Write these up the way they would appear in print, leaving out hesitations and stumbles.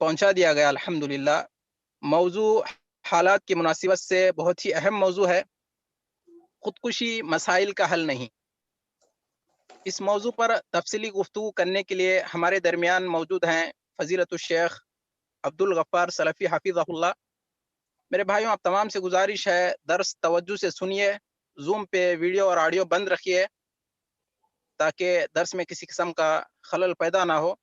پہنچا دیا گیا الحمدللہ۔ موضوع حالات کی مناسبت سے بہت ہی اہم موضوع ہے، خودکشی مسائل کا حل نہیں۔ اس موضوع پر تفصیلی گفتگو کرنے کے لیے ہمارے درمیان موجود ہیں فضیلت الشیخ عبدالغفار سلفی حفظہ اللہ۔ میرے بھائیوں، آپ تمام سے گزارش ہے درس توجہ سے سنیے، زوم پہ ویڈیو اور آڈیو بند رکھیے تاکہ درس میں کسی قسم کا خلل پیدا نہ ہو۔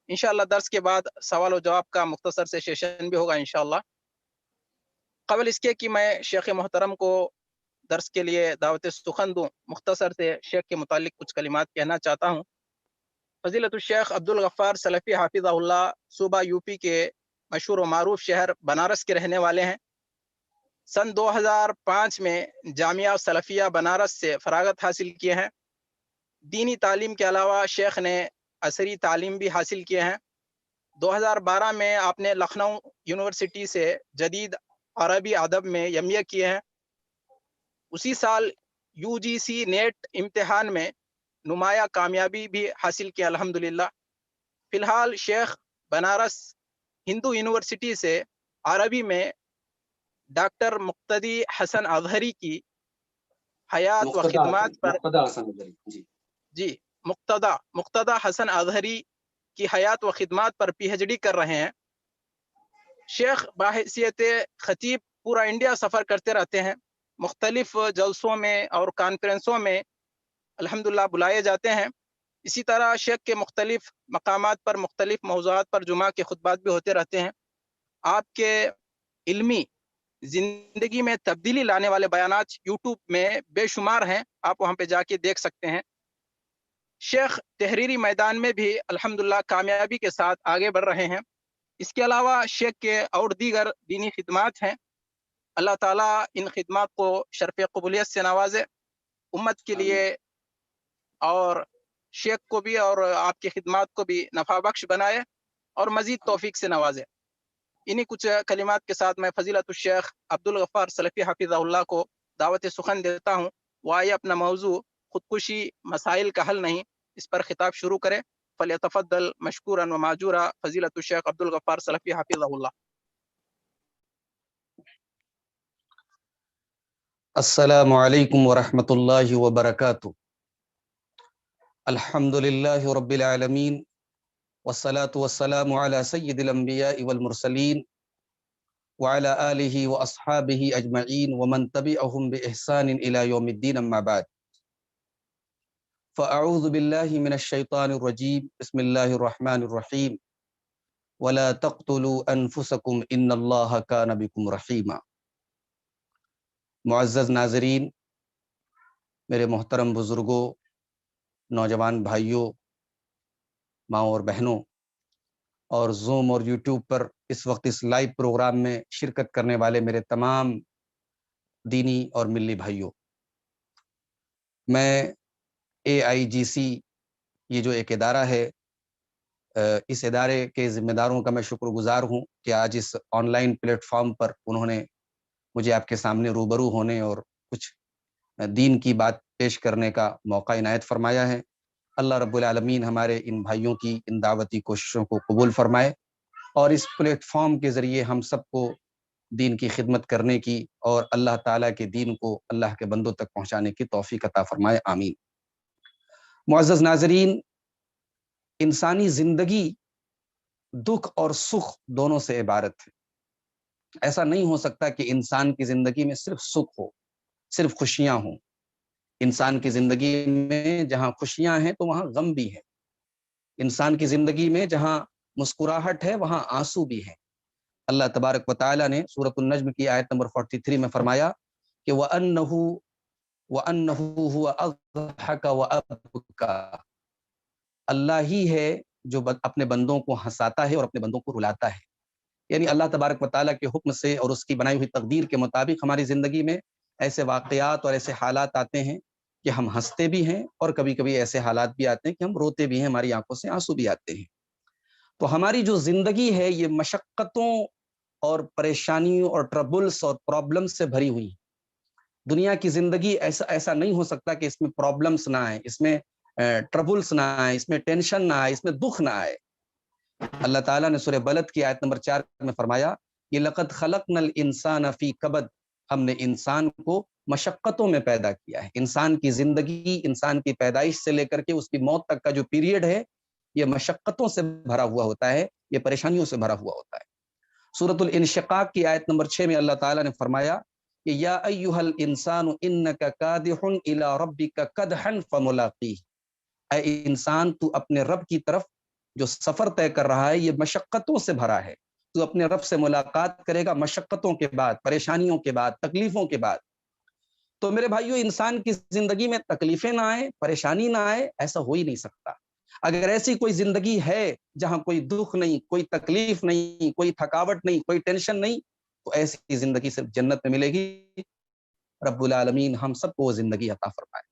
انشاءاللہ درس کے بعد سوال و جواب کا مختصر سے سیشن بھی ہوگا انشاءاللہ۔ قبل اس کے کہ میں شیخ محترم کو درس کے لیے دعوت سخن دوں، مختصر سے شیخ کے متعلق کچھ کلمات کہنا چاہتا ہوں۔ فضیلت الشیخ عبدالغفار سلفی حافظہ اللہ صوبہ یو پی کے مشہور و معروف شہر بنارس کے رہنے والے ہیں۔ سن 2005 میں جامعہ سلفیہ بنارس سے فراغت حاصل کیے ہیں۔ دینی تعلیم کے علاوہ شیخ نے عصری تعلیم بھی حاصل کیے ہیں۔ 2012 میں آپ نے لکھنؤ یونیورسٹی سے جدید عربی ادب میں ایم اے کیے ہیں۔ اسی سال یو جی سی نیٹ امتحان میں نمایاں کامیابی بھی حاصل کی الحمدللہ۔ فی الحال شیخ بنارس ہندو یونیورسٹی سے عربی میں ڈاکٹر مقتدی حسن اظہری کی حیات و خدمات پر مقتدی حسن اظہری کی حیات و خدمات پر پی ایچ ڈی کر رہے ہیں۔ شیخ بحیثیت خطیب پورا انڈیا سفر کرتے رہتے ہیں، مختلف جلسوں میں اور کانفرنسوں میں الحمدللہ بلائے جاتے ہیں۔ اسی طرح شیخ کے مختلف مقامات پر مختلف موضوعات پر جمعہ کے خطبات بھی ہوتے رہتے ہیں۔ آپ کے علمی زندگی میں تبدیلی لانے والے بیانات یوٹیوب میں بے شمار ہیں، آپ وہاں پہ جا کے دیکھ سکتے ہیں۔ شیخ تحریری میدان میں بھی الحمدللہ کامیابی کے ساتھ آگے بڑھ رہے ہیں۔ اس کے علاوہ شیخ کے اور دیگر دینی خدمات ہیں۔ اللہ تعالیٰ ان خدمات کو شرف قبولیت سے نوازے، امت کے لیے اور شیخ کو بھی اور آپ کی خدمات کو بھی نفع بخش بنائے اور مزید توفیق سے نوازے۔ انہی کچھ کلمات کے ساتھ میں فضیلت الشیخ عبدالغفار سلفی حفظہ اللہ کو دعوت سخن دیتا ہوں۔ وہ آئیے اپنا موضوع خودکشی مسائل کا حل نہیں اس پر خطاب شروع کرے۔ فلیتفضل مشکورا و ماجورا فضیلت الشیخ عبدالغفار سلفی حفظہ اللہ۔ السلام علیکم ورحمۃ اللہ وبرکاتہ۔ الحمد للہ رب العالمین والصلاة والسلام علی سید الانبیاء والمرسلین وعلی آلہ واصحابہ اجمعین ومن تبعہم بإحسان الی یوم الدین، اما بعد، فاعوذ باللہ من الشیطان الرجیم، بسم اللہ الرحمن الرحیم، ولا تقتلوا انفسکم ان اللہ کان بکم رحیما۔ معزز ناظرین، میرے محترم بزرگوں، نوجوان بھائیوں، ماؤں اور بہنوں، اور زوم اور یوٹیوب پر اس وقت اس لائیو پروگرام میں شرکت کرنے والے میرے تمام دینی اور ملی بھائیوں، میں AIGC یہ جو ایک ادارہ ہے، اس ادارے کے ذمہ داروں کا میں شکر گزار ہوں کہ آج اس آن لائن پلیٹ فارم پر انہوں نے مجھے آپ کے سامنے روبرو ہونے اور کچھ دین کی بات پیش کرنے کا موقع عنایت فرمایا ہے۔ اللہ رب العالمین ہمارے ان بھائیوں کی ان دعوتی کوششوں کو قبول فرمائے اور اس پلیٹ فارم کے ذریعے ہم سب کو دین کی خدمت کرنے کی اور اللہ تعالیٰ کے دین کو اللہ کے بندوں تک پہنچانے کی توفیق عطا فرمائے، آمین۔ معزز ناظرین، انسانی زندگی دکھ اور سکھ دونوں سے عبارت ہے۔ ایسا نہیں ہو سکتا کہ انسان کی زندگی میں صرف سکھ ہو، صرف خوشیاں ہوں۔ انسان کی زندگی میں جہاں خوشیاں ہیں تو وہاں غم بھی ہے۔ انسان کی زندگی میں جہاں مسکراہٹ ہے وہاں آنسو بھی ہے۔ اللہ تبارک و تعالیٰ نے سورۃ النجم کی آیت نمبر 43 میں فرمایا کہ وَأَنَّهُ هُوَ أَضْحَكَ وَأَبْكَى، اللہ ہی ہے جو اپنے بندوں کو ہنساتا ہے اور اپنے بندوں کو رلاتا ہے۔ یعنی اللہ تبارک و تعالیٰ کے حکم سے اور اس کی بنائی ہوئی تقدیر کے مطابق ہماری زندگی میں ایسے واقعات اور ایسے حالات آتے ہیں کہ ہم ہنستے بھی ہیں، اور کبھی کبھی ایسے حالات بھی آتے ہیں کہ ہم روتے بھی ہیں، ہماری آنکھوں سے آنسو بھی آتے ہیں۔ تو ہماری جو زندگی ہے یہ مشقتوں اور پریشانیوں اور ٹربلز اور پرابلمز سے بھری ہوئی ہے۔ دنیا کی زندگی ایسا نہیں ہو سکتا کہ اس میں پرابلمز نہ آئے، اس میں ٹربلز نہ آئے، اس میں ٹینشن نہ آئے، اس میں دکھ نہ آئے۔ اللہ تعالیٰ نے سورہ بلد کی آیت نمبر 4 میں فرمایا کہ لقد خلقنا الانسان فی کبد، ہم نے انسان کو مشقتوں میں پیدا کیا ہے۔ انسان کی زندگی، انسان کی پیدائش سے لے کر کے اس کی موت تک کا جو پیریڈ ہے، یہ مشقتوں سے بھرا ہوا ہوتا ہے، یہ پریشانیوں سے بھرا ہوا ہوتا ہے۔ سورۃ الانشقاق کی آیت نمبر 6 میں اللہ تعالیٰ نے فرمایا کہ یا ایھا الانسان انک کادح الی ربک کدحا فملاقیہ، اے انسان تو اپنے رب کی طرف جو سفر طے کر رہا ہے یہ مشقتوں سے بھرا ہے، تو اپنے رب سے ملاقات کرے گا مشقتوں کے بعد، پریشانیوں کے بعد، تکلیفوں کے بعد۔ تو میرے بھائیو، انسان کی زندگی میں تکلیفیں نہ آئے، پریشانی نہ آئے، ایسا ہو ہی نہیں سکتا۔ اگر ایسی کوئی زندگی ہے جہاں کوئی دکھ نہیں، کوئی تکلیف نہیں، کوئی تھکاوٹ نہیں، کوئی ٹینشن نہیں، تو ایسی زندگی صرف جنت میں ملے گی۔ رب العالمین ہم سب کو وہ زندگی عطا فرمائے۔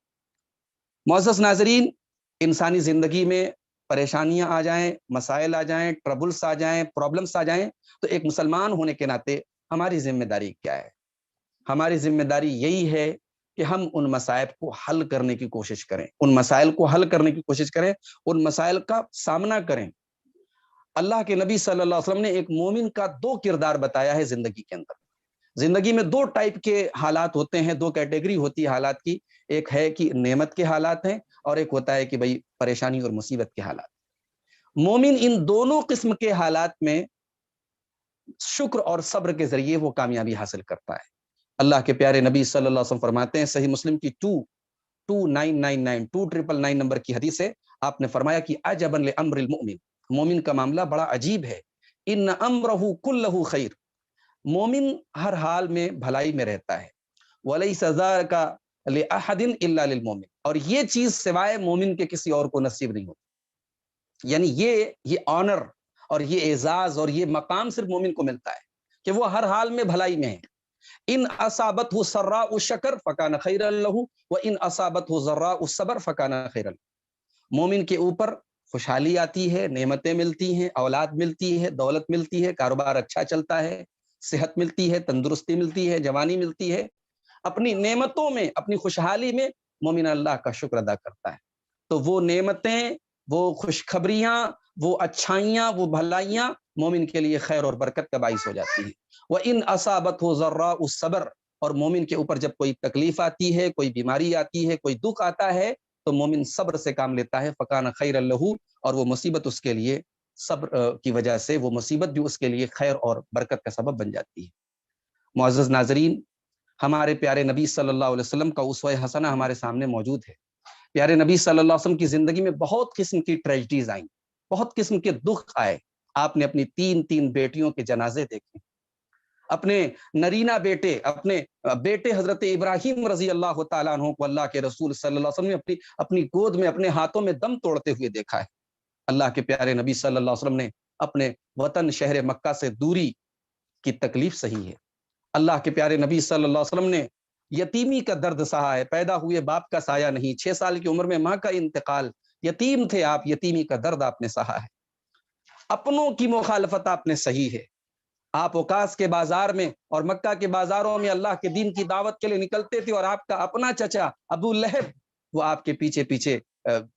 معزز ناظرین، انسانی زندگی میں پریشانیاں آ جائیں، مسائل آ جائیں، ٹربلز آ جائیں، پرابلمس آ جائیں، تو ایک مسلمان ہونے کے ناطے ہماری ذمہ داری کیا ہے؟ ہماری ذمہ داری یہی ہے کہ ہم ان مسائل کو حل کرنے کی کوشش کریں، ان مسائل کو حل کرنے کی کوشش کریں، ان مسائل کا سامنا کریں۔ اللہ کے نبی صلی اللہ علیہ وسلم نے ایک مومن کا 2 کردار بتایا ہے زندگی کے اندر۔ زندگی میں 2 ٹائپ کے حالات ہوتے ہیں، 2 کیٹیگری ہوتی ہے حالات کی، ایک ہے کہ نعمت کے حالات ہیں، اور ایک ہوتا ہے کہ بھئی پریشانی اور مصیبت کے حالات۔ مومن ان دونوں قسم کے حالات میں شکر اور صبر کے ذریعے وہ کامیابی حاصل کرتا ہے۔ اللہ کے پیارے نبی صلی اللہ علیہ وسلم فرماتے ہیں، صحیح مسلم کی 2999 نمبر کی حدیث ہے، آپ نے فرمایا کہ عجبا لامر المؤمن، مومن کا معاملہ بڑا عجیب ہے، ان امرہ کلہ خیر، مومن ہر حال میں بھلائی میں رہتا ہے، ولیس ذالک لأحد الا للمؤمن، اور یہ چیز سوائے مومن کے کسی اور کو نصیب نہیں ہوتی۔ یعنی یہ آنر اور یہ اعزاز اور یہ مقام صرف مومن کو ملتا ہے کہ وہ ہر حال میں بھلائی میں ہے۔ ان اصابتہ سراء شکر فکان خیرا لہ وان اصابتہ ضراء صبر فکان خیرا لہ، مومن کے اوپر خوشحالی آتی ہے، نعمتیں ملتی ہیں، اولاد ملتی ہے، دولت ملتی ہے، کاروبار اچھا چلتا ہے، صحت ملتی ہے، تندرستی ملتی ہے، جوانی ملتی ہے، اپنی نعمتوں میں، اپنی خوشحالی میں مومن اللہ کا شکر ادا کرتا ہے، تو وہ نعمتیں، وہ خوشخبریاں، وہ اچھائیاں، وہ بھلائیاں مومن کے لیے خیر اور برکت کا باعث ہو جاتی ہیں۔ وَإِنْ أَصَابَتْهُ ضَرَّاءُ الصَّبْرُ، اور مومن کے اوپر جب کوئی تکلیف آتی ہے، کوئی بیماری آتی ہے، کوئی دکھ آتا ہے، تو مومن صبر سے کام لیتا ہے، فَكَانَ خَيْرًا لَهُ، اور وہ مصیبت اس کے لیے، صبر کی وجہ سے وہ مصیبت بھی اس کے لیے خیر اور برکت کا سبب بن جاتی ہے۔ معزز ناظرین، ہمارے پیارے نبی صلی اللہ علیہ وسلم کا اسوہ حسنہ ہمارے سامنے موجود ہے۔ پیارے نبی صلی اللہ علیہ وسلم کی زندگی میں بہت قسم کی ٹریجڈیز آئیں، بہت قسم کے دکھ آئے۔ آپ نے اپنی 3 بیٹیوں کے جنازے دیکھے، اپنے نرینہ بیٹے، اپنے بیٹے حضرت ابراہیم رضی اللہ تعالیٰ عنہ کو اللہ کے رسول صلی اللہ علیہ وسلم نے اپنی گود میں، اپنے ہاتھوں میں دم توڑتے ہوئے دیکھا ہے۔ اللہ کے پیارے نبی صلی اللہ علیہ وسلم نے اپنے وطن شہر مکہ سے دوری کی تکلیف سہی ہے۔ اللہ کے پیارے نبی صلی اللہ علیہ وسلم نے یتیمی کا درد سہا ہے، پیدا ہوئے باپ کا سایہ نہیں، 6 سال کی عمر میں ماں کا انتقال، یتیم تھے آپ، یتیمی کا درد آپ نے سہا ہے۔ اپنوں کی مخالفت آپ نے سہی ہے، آپ اوکاس کے بازار میں اور مکہ کے بازاروں میں اللہ کے دین کی دعوت کے لیے نکلتے تھے، اور آپ کا اپنا چچا ابو لہب وہ آپ کے پیچھے پیچھے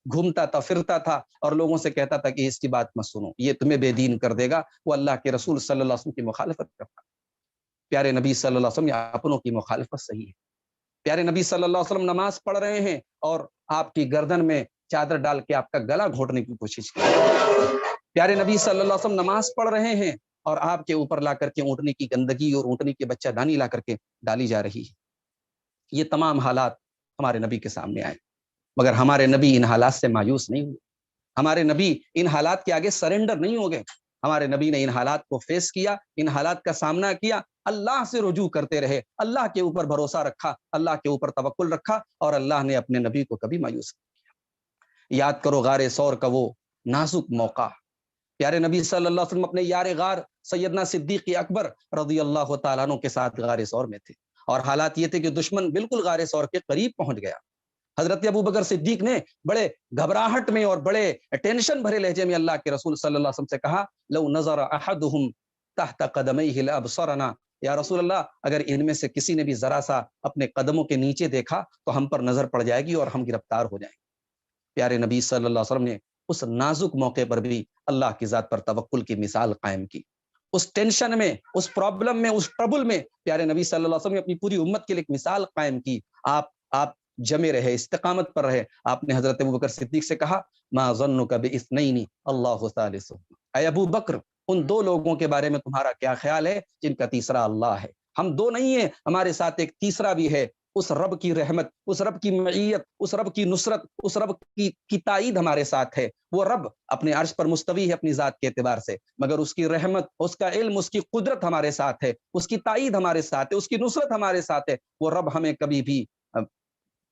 گھومتا تھا، پھرتا تھا، اور لوگوں سے کہتا تھا کہ اس کی بات مت سنو، یہ تمہیں بے دین کر دے گا۔ وہ اللہ کے رسول صلی اللہ علیہ وسلم کی مخالفت کرتا۔ پیارے نبی صلی اللہ علیہ وسلم اپنوں کی مخالفت صحیح ہے۔ پیارے نبی صلی اللہ علیہ وسلم نماز پڑھ رہے ہیں اور آپ کی گردن میں چادر ڈال کے آپ کا گلا گھونٹنے کی کوشش کی۔ پیارے نبی صلی اللہ علیہ وسلم نماز پڑھ رہے ہیں اور آپ کے اوپر لا کر کے اونٹنی کی گندگی اور اونٹنی کے بچہ دانی لا کر کے ڈالی جا رہی ہے۔ یہ تمام حالات ہمارے نبی کے سامنے آئے، مگر ہمارے نبی ان حالات سے مایوس نہیں ہوئے، ہمارے نبی ان حالات کے آگے سرنڈر نہیں ہو گئے، ہمارے نبی نے ان حالات کو فیس کیا، ان حالات کا سامنا کیا، اللہ سے رجوع کرتے رہے، اللہ کے اوپر بھروسہ رکھا، اللہ کے اوپر توکل رکھا، اور اللہ نے اپنے نبی کو کبھی مایوس نہیں کیا۔ یاد کرو غار ثور کا وہ نازک موقع، پیارے نبی صلی اللہ علیہ وسلم اپنے یار غار سیدنا صدیق اکبر رضی اللہ تعالیٰ عنہ کے ساتھ غار ثور میں تھے، اور حالات یہ تھے کہ دشمن بالکل غار ثور کے قریب پہنچ گیا۔ حضرت ابو بکر صدیق نے بڑے گھبراہٹ میں اور بڑے ٹینشن بھرے لہجے میں اللہ کے رسول صلی اللہ علیہ وسلم سے کہا، لو نظر احدهم تحت قدمیہ لابصرنا، یا رسول اللہ اگر ان میں سے کسی نے بھی ذرا سا اپنے قدموں کے نیچے دیکھا تو ہم پر نظر پڑ جائے گی اور ہم گرفتار ہو جائیں گے۔ پیارے نبی صلی اللہ علیہ وسلم نے اس نازک موقع پر بھی اللہ کی ذات پر توکل کی مثال قائم کی. اس ٹینشن میں، اس پرابلم میں، اس ٹربل میں پیارے نبی صلی اللہ علیہ وسلم نے اپنی پوری امت کے لیے ایک مثال قائم کی. آپ جمے رہے، استقامت پر رہے. آپ نے حضرت ابوبکر صدیق سے کہا ما ظنک باثنین اللہ ثالثہما، اے ابو بکر ان دو لوگوں کے بارے میں تمہارا کیا خیال ہے جن کا تیسرا اللہ ہے؟ ہم دو نہیں ہیں، ہمارے ساتھ ایک تیسرا بھی ہے. اس رب کی رحمت، اس رب کی معیت، اس رب کی نصرت، اس رب کی تائید ہمارے ساتھ ہے. وہ رب اپنے عرش پر مستوی ہے اپنی ذات کے اعتبار سے، مگر اس کی رحمت، اس کا علم، اس کی قدرت ہمارے ساتھ ہے، اس کی تائید ہمارے ساتھ ہے، اس کی نصرت ہمارے ساتھ ہے. وہ رب ہمیں کبھی بھی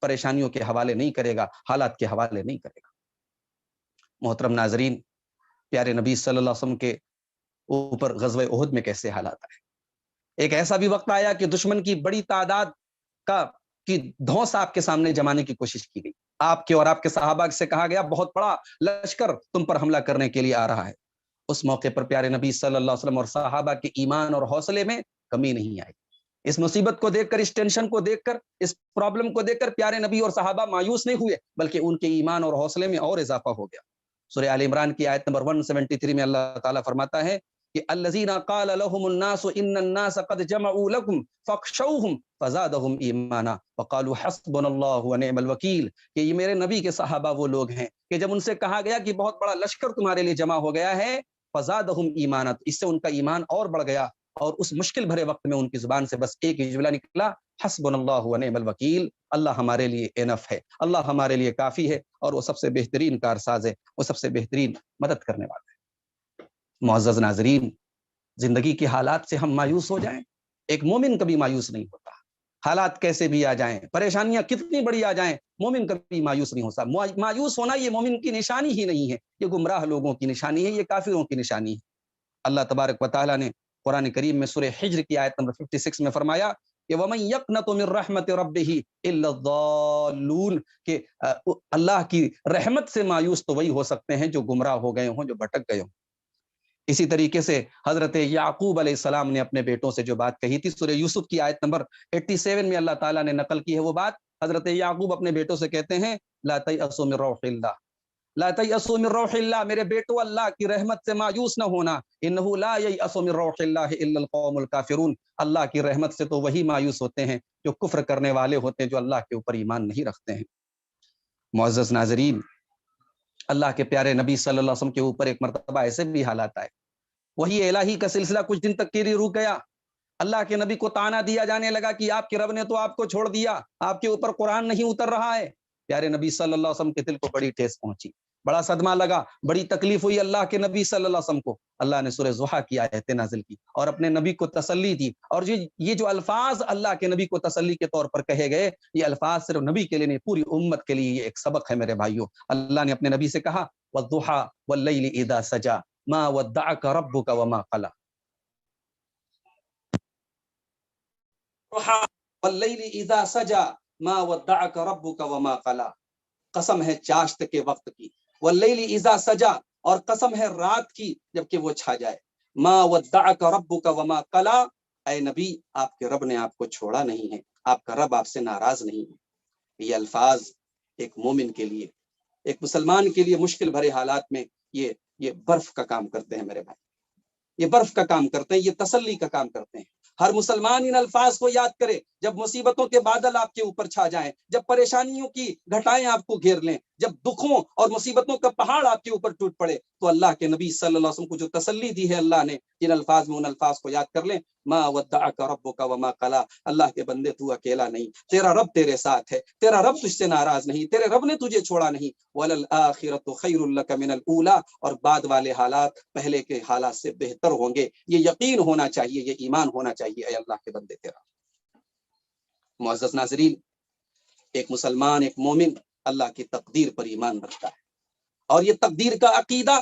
پریشانیوں کے حوالے نہیں کرے گا، حالات کے حوالے نہیں کرے گا. محترم ناظرین، پیارے نبی صلی اللہ علیہ وسلم کے اوپر غزوہ احد میں کیسے حالات آئے. ایک ایسا بھی وقت آیا کہ دشمن کی بڑی تعداد کی دھونس آپ کے سامنے جمانے کی کوشش کی گئی. آپ کے اور آپ کے صحابہ سے کہا گیا بہت بڑا لشکر تم پر حملہ کرنے کے لیے آ رہا ہے. اس موقع پر پیارے نبی صلی اللہ علیہ وسلم اور صحابہ کے ایمان اور حوصلے میں کمی نہیں آئی. اس مصیبت کو دیکھ کر، اس ٹینشن کو دیکھ کر، اس پرابلم کو دیکھ کر پیارے نبی اور صحابہ مایوس نہیں ہوئے، بلکہ ان کے ایمان اور حوصلے میں اور اضافہ ہو گیا. سورہ آل عمران کی آیت نمبر 173 میں اللہ تعالیٰ فرماتا ہے کہ الذین قال لهم الناس ان الناس قد جمعوا لكم فاخشوهم فزادهم ایمانا وقالوا حسبنا اللہ ونعم الوکیل. کہ یہ میرے نبی کے صحابہ وہ لوگ ہیں کہ جب ان سے کہا گیا کہ بہت بڑا لشکر تمہارے لیے جمع ہو گیا ہے، فزادهم ایمانا، اس سے ان کا ایمان اور بڑھ گیا. اور اس مشکل بھرے وقت میں ان کی زبان سے بس ایک ہی جملہ نکلا، حسبنا اللہ ونعم الوکیل. اللہ ہمارے لیے انف ہے، اللہ ہمارے لیے کافی ہے، اور وہ سب سے بہترین کارساز ہے، وہ سب سے بہترین مدد کرنے والا ہے. معزز ناظرین، زندگی کے حالات سے ہم مایوس ہو جائیں، ایک مومن کبھی مایوس نہیں ہوتا. حالات کیسے بھی آ جائیں، پریشانیاں کتنی بڑی آ جائیں، مومن کبھی مایوس نہیں ہوتا. مایوس ہونا یہ مومن کی نشانی ہی نہیں ہے، یہ گمراہ لوگوں کی نشانی ہے، یہ کافروں کی نشانی ہے. اللہ تبارک و تعالیٰ نے قرآن کریم میں سورہ حجر کی آیت نمبر 56 میں فرمایا کہ وَمَن يَقْنَطُ مِن رَحْمَتِ رَبِّهِ إِلَّا الضَّالُّونَ، کہ اللہ کی رحمت سے مایوس تو وہی ہو سکتے ہیں جو گمراہ ہو گئے ہوں، جو بھٹک گئے ہوں. اسی طریقے سے حضرت یعقوب علیہ السلام نے اپنے بیٹوں سے جو بات کہی تھی، سورہ یوسف کی آیت نمبر 87 میں اللہ تعالیٰ نے نقل کی ہے وہ بات. حضرت یعقوب اپنے بیٹوں سے کہتے ہیں لا تیأسوا من روح اللہ، لا تیأسوا من روح اللہ، میرے بیٹو اللہ کی رحمت سے مایوس نہ ہونا. انہ لا ییأس من روح اللہ الا القوم الکافرون، اللہ کی رحمت سے تو وہی مایوس ہوتے ہیں جو کفر کرنے والے ہوتے ہیں، جو اللہ کے اوپر ایمان نہیں رکھتے ہیں. معزز ناظرین، اللہ کے پیارے نبی صلی اللہ علیہ وسلم کے اوپر ایک مرتبہ ایسے بھی حالات آئے، وہی الہی کا سلسلہ کچھ دن تک کے لیے رک گیا. اللہ کے نبی کو تانا دیا جانے لگا کہ آپ کے رب نے تو آپ کو چھوڑ دیا، آپ کے اوپر قرآن نہیں اتر رہا ہے. پیارے نبی صلی اللہ علیہ وسلم کے دل کو بڑی ٹھیس پہنچی، بڑا صدمہ لگا، بڑی تکلیف ہوئی اللہ کے نبی صلی اللہ علیہ وسلم کو. اللہ نے سورہ ضحیٰ کی آیت نازل کی اور اپنے نبی کو تسلی دی. اور یہ جو الفاظ اللہ کے نبی کو تسلی کے طور پر کہے گئے، یہ الفاظ صرف نبی کے لیے نہیں، پوری امت کے لیے یہ ایک سبق ہے میرے بھائیوں. اللہ نے اپنے نبی سے کہا والضحیٰ واللیل اذا سجا ما ودعک ربک وما قلی، واللیل اذا سجا ما ودعک ربک وما قلی. قسم ہے چاشت کے وقت کی، واللیل اذا سجا، اور قسم ہے رات کی جبکہ وہ چھا جائے. ما ودعک ربک وما قلی، اے نبی آپ کے رب نے آپ کو چھوڑا نہیں ہے، آپ کا رب آپ سے ناراض نہیں ہے. یہ الفاظ ایک مومن کے لیے، ایک مسلمان کے لیے مشکل بھرے حالات میں یہ برف کا کام کرتے ہیں میرے بھائی، یہ برف کا کام کرتے ہیں، یہ تسلی کا کام کرتے ہیں. ہر مسلمان ان الفاظ کو یاد کرے جب مصیبتوں کے بادل آپ کے اوپر چھا جائیں، جب پریشانیوں کی گھٹائیں آپ کو گھیر لیں، جب دکھوں اور مصیبتوں کا پہاڑ آپ کے اوپر ٹوٹ پڑے، تو اللہ کے نبی صلی اللہ علیہ وسلم کو جو تسلی دی ہے اللہ نے ان الفاظ میں، ان الفاظ کو یاد کر لیں. ما ودعک ربک وما قلی، اللہ کے بندے تو اکیلا نہیں، تیرا رب تیرے ساتھ ہے، تیرا رب تجھ سے ناراض نہیں، تیرے رب نے تجھے چھوڑا نہیں. وللآخرۃ خیر لک من الاولی، اور بعد والے حالات پہلے کے حالات سے بہتر ہوں گے. یہ یقین ہونا چاہیے، یہ ایمان ہونا چاہیے اے اللہ کے بندے تیرا. معزز ناظرین، ایک مسلمان، ایک مومن اللہ کی تقدیر پر ایمان رکھتا ہے، اور یہ تقدیر کا عقیدہ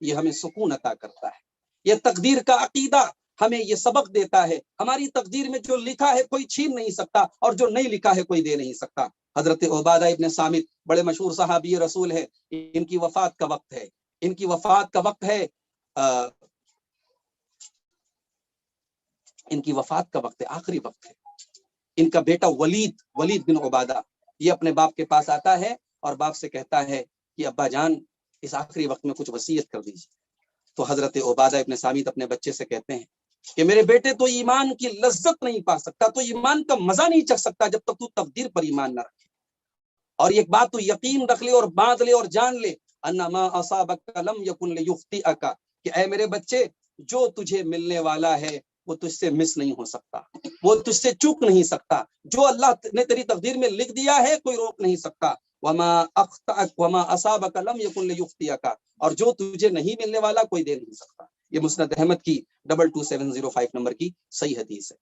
یہ ہمیں سکون عطا کرتا ہے. یہ تقدیر کا عقیدہ ہمیں یہ سبق دیتا ہے، ہماری تقدیر میں جو لکھا ہے کوئی چھین نہیں سکتا، اور جو نہیں لکھا ہے کوئی دے نہیں سکتا. حضرت عبادہ ابن صامت بڑے مشہور صحابی رسول ہے، ان کی وفات کا وقت ہے، ان کی وفات کا وقت ہے، ان کی وفات کا وقت ہے، آخری وقت ہے. ان کا بیٹا ولید بن عبادہ یہ اپنے باپ کے پاس آتا ہے اور باپ سے کہتا ہے کہ ابا جان اس آخری وقت میں کچھ وصیت کر دیجیے۔ تو حضرت عبادہ ابن سامت اپنے بچے سے کہتے ہیں کہ میرے بیٹے تو ایمان کی لذت نہیں پا سکتا، تو ایمان کا مزہ نہیں چکھ سکتا جب تک تو تقدیر پر ایمان نہ رکھے، اور ایک بات تو یقین رکھ لے اور باندھ لے اور جان لے انما اصابک لم یکن لیخطئک، کہ اے میرے بچے جو تجھے ملنے والا ہے وہ تجھ سے مس نہیں ہو سکتا، وہ تجھ سے چوک نہیں سکتا، جو اللہ نے تیری تقدیر میں لکھ دیا ہے کوئی روک نہیں سکتا۔ وما اخطأک وما اصابک لم یکن لیخطئک، اور جو تجھے نہیں ملنے والا کوئی دے نہیں سکتا۔ یہ مسند احمد کی 22705 نمبر کی صحیح حدیث ہے۔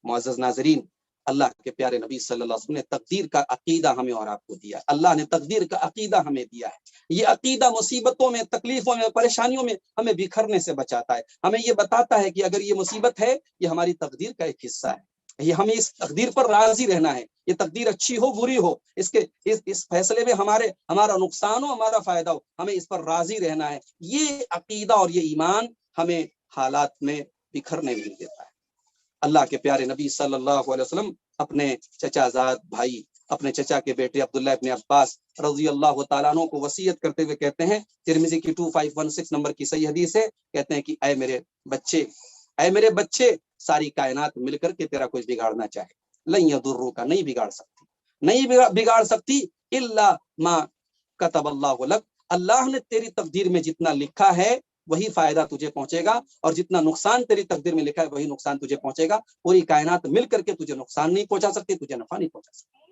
معزز ناظرین، اللہ کے پیارے نبی صلی اللہ علیہ وسلم نے تقدیر کا عقیدہ ہمیں اور آپ کو دیا ہے، اللہ نے تقدیر کا عقیدہ ہمیں دیا ہے۔ یہ عقیدہ مصیبتوں میں، تکلیفوں میں، پریشانیوں میں ہمیں بکھرنے سے بچاتا ہے، ہمیں یہ بتاتا ہے کہ اگر یہ مصیبت ہے یہ ہماری تقدیر کا ایک حصہ ہے، یہ ہمیں اس تقدیر پر راضی رہنا ہے، یہ تقدیر اچھی ہو بری ہو، اس فیصلے میں ہمارا نقصان ہو ہمارا فائدہ ہو، ہمیں اس پر راضی رہنا ہے۔ یہ عقیدہ اور یہ ایمان ہمیں حالات میں بکھرنے نہیں دیتا ہے۔ اللہ کے پیارے نبی صلی اللہ علیہ وسلم اپنے چچا زاد بھائی، اپنے چچا کے بیٹے عبداللہ ابن عباس رضی اللہ تعالیٰ عنہ کو وصیت کرتے ہوئے کہتے ہیں، ترمذی کی 2516 نمبر کی صحیح حدیث ہے، کہتے ہیں کہ اے میرے بچے ساری کائنات مل کر کے تیرا کچھ بگاڑنا چاہے، لن یضروک، نہیں بگاڑ سکتی الا ما کتب اللہ لک، اللہ نے تیری تقدیر میں جتنا لکھا ہے وہی فائدہ تجھے پہنچے گا، اور جتنا نقصان تیری تقدیر میں لکھا ہے وہی نقصان تجھے پہنچے گا۔ پوری کائنات مل کر کے تجھے نقصان نہیں پہنچا سکتی، تجھے نفع نہیں پہنچا سکتی۔